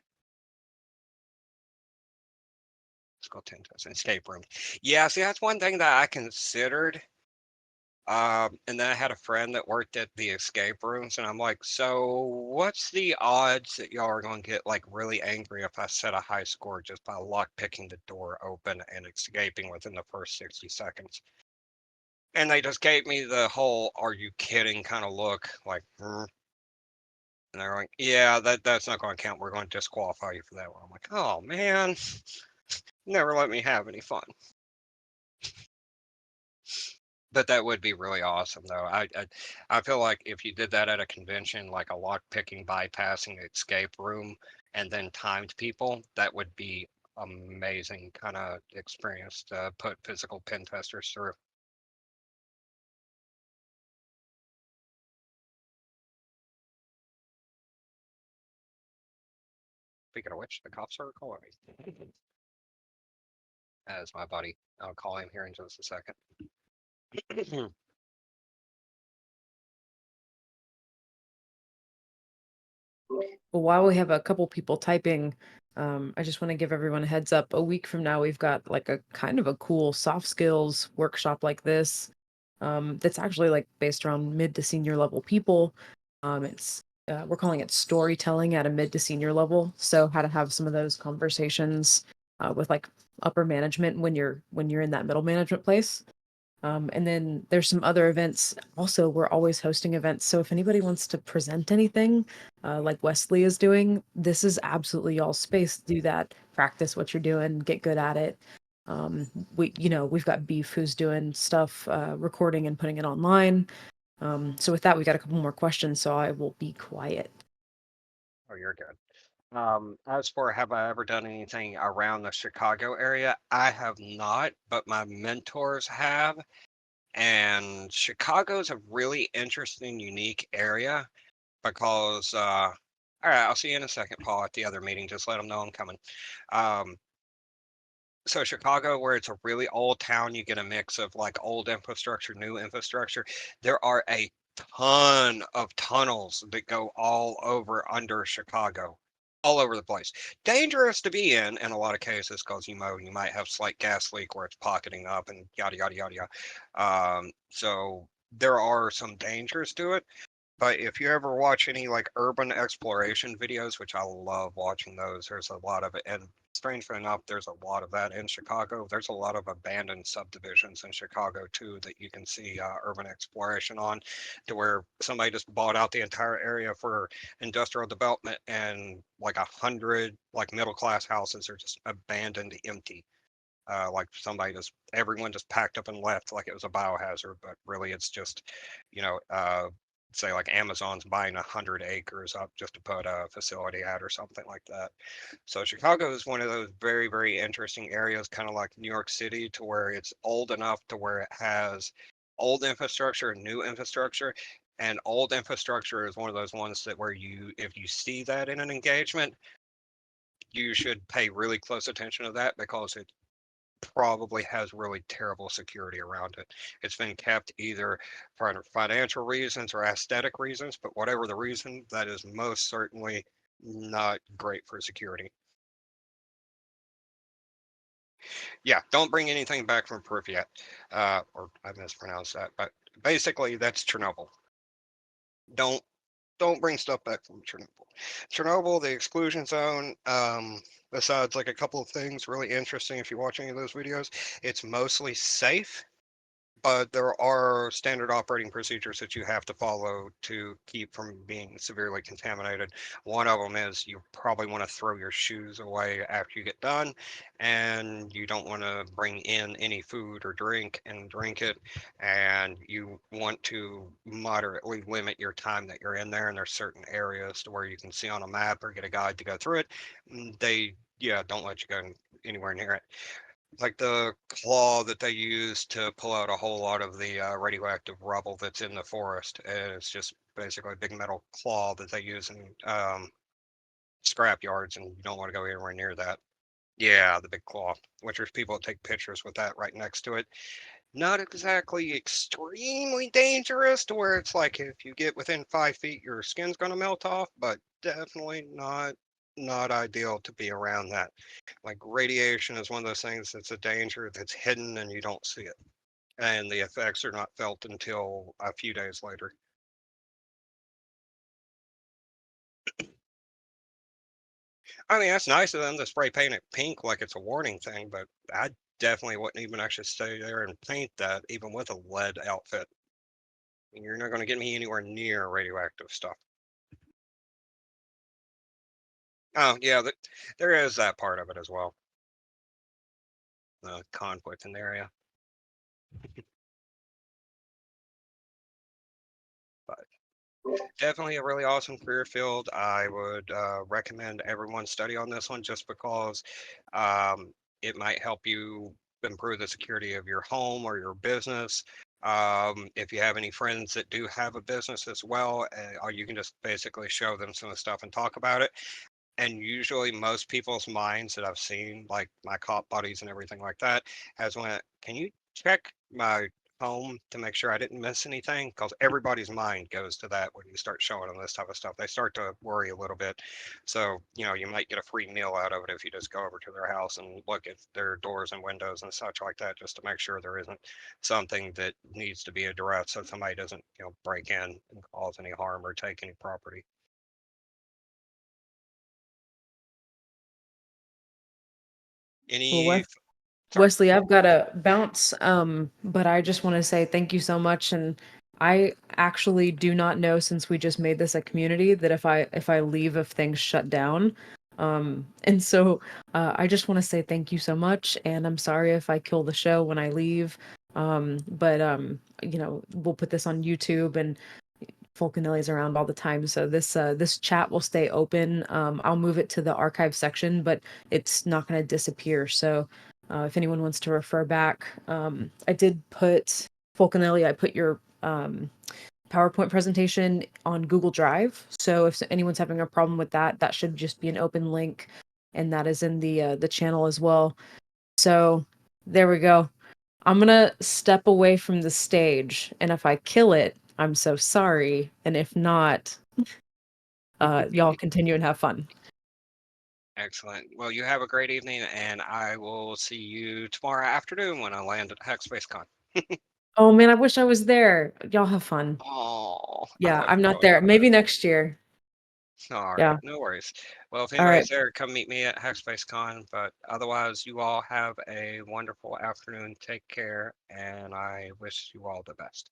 Let's go 10 to an escape room. Yeah, see, that's one thing that I considered. And then I had a friend that worked at the escape rooms, and I'm like, so what's the odds that y'all are going to get like really angry if I set a high score just by lock picking the door open and escaping within the first 60 seconds? And they just gave me the whole "are you kidding" kind of look, like, "Hmm." And they're like, yeah, that's not going to count. We're going to disqualify you for that one. I'm like, oh man, never let me have any fun. But that would be really awesome, though. I feel like if you did that at a convention, like a lock picking, bypassing escape room, and then timed people, that would be amazing kind of experience to put physical pen testers through. Speaking of which, the cops are calling me. As my buddy, I'll call him here in just a second. Well, while we have a couple people typing, I just want to give everyone a heads up. A week from now, we've got like a kind of a cool soft skills workshop like this. That's actually like based around mid to senior level people. It's we're calling it storytelling at a mid to senior level. So how to have some of those conversations with like upper management when you're in that middle management place. And then there's some other events. Also, we're always hosting events. So if anybody wants to present anything, like Westley is doing, this is absolutely y'all's space to do that. Practice what you're doing, get good at it. Um, we've got Beef who's doing stuff, recording and putting it online. So with that, we got a couple more questions. So I will be quiet. Oh, you're good. As for have I ever done anything around the Chicago area? I have not, but my mentors have. And Chicago's a really interesting, unique area because, all right, I'll see you in a second, Paul, at the other meeting. Just let them know I'm coming. Um, so Chicago, where it's a really old town, you get a mix of like old infrastructure, new infrastructure. There are a ton of tunnels that go all over under Chicago, all over the place. Dangerous to be in a lot of cases because you might have slight gas leak where it's pocketing up and yada yada yada yada. So there are some dangers to it. But if you ever watch any like urban exploration videos, which I love watching those, there's a lot of it. And strangely enough, there's a lot of that in Chicago. There's a lot of abandoned subdivisions in Chicago too that you can see urban exploration on, to where somebody just bought out the entire area for industrial development, and like 100 like middle class houses are just abandoned, empty. Like somebody just everyone just packed up and left like it was a biohazard, but really it's just, you know, say like Amazon's buying 100 acres up just to put a facility at or something like that. So Chicago is one of those very, very interesting areas, kind of like New York City, to where it's old enough to where it has old infrastructure and new infrastructure. And old infrastructure is one of those ones that where you, if you see that in an engagement, you should pay really close attention to that because it probably has really terrible security around it. It's been kept either for financial reasons or aesthetic reasons, but whatever the reason, that is most certainly not great for security. Yeah, don't bring anything back from Pripyat, or I mispronounced that, but basically that's Chernobyl. Don't don't bring stuff back from Chernobyl. Chernobyl, the exclusion zone. Besides like a couple of things really interesting, if you watch any of those videos, it's mostly safe, but there are standard operating procedures that you have to follow to keep from being severely contaminated. One of them is you probably want to throw your shoes away after you get done, and you don't want to bring in any food or drink and drink it, and you want to moderately limit your time that you're in there. And there's certain areas to where you can see on a map or get a guide to go through it. They, yeah, don't let you go anywhere near it, like the claw that they use to pull out a whole lot of the radioactive rubble that's in the forest. And it's just basically a big metal claw that they use in scrap yards, and you don't want to go anywhere near that. Yeah, the big claw, which there's people that take pictures with that right next to it. Not exactly extremely dangerous to where it's like if you get within 5 feet, your skin's going to melt off, but definitely not ideal to be around that. Like radiation is one of those things that's a danger that's hidden and you don't see it. And the effects are not felt until a few days later. I mean, that's nice of them to spray paint it pink like it's a warning thing, but I definitely wouldn't even actually stay there and paint that even with a lead outfit. You're not going to get me anywhere near radioactive stuff. Oh, yeah, there is that part of it as well. The conflict in the area. But definitely a really awesome career field. I would recommend everyone study on this one just because it might help you improve the security of your home or your business. If you have any friends that do have a business as well, you can just basically show them some of the stuff and talk about it. And usually most people's minds that I've seen, like my cop buddies and everything like that, has went, can you check my home to make sure I didn't miss anything? Because everybody's mind goes to that when you start showing them this type of stuff. They start to worry a little bit. So, you might get a free meal out of it if you just go over to their house and look at their doors and windows and such like that, just to make sure there isn't something that needs to be addressed so somebody doesn't, break in and cause any harm or take any property. Well, Any, sorry. Wesley, I've got to bounce, but I just want to say thank you so much. And I actually do not know, since we just made this a community, that if I leave, if things shut down. And so I just want to say thank you so much. And I'm sorry if I kill the show when I leave. But we'll put this on YouTube, and Fulcanelli's around all the time, so this chat will stay open. I'll move it to the archive section, but it's not going to disappear. So if anyone wants to refer back, I did put Fulcanelli. I put your PowerPoint presentation on Google Drive. So if anyone's having a problem with that, that should just be an open link, and that is in the channel as well. So there we go. I'm gonna step away from the stage, and if I kill it, I'm so sorry. And if not, y'all continue and have fun. Excellent. Well, you have a great evening, and I will see you tomorrow afternoon when I land at HackSpaceCon. Oh man, I wish I was there. Y'all have fun. Oh, I Yeah, hope I'm you not will as there. well. Maybe next year. All right, Yeah. no worries. Well, if All anybody's right. there, come meet me at HackSpaceCon. But otherwise, you all have a wonderful afternoon. Take care, and I wish you all the best.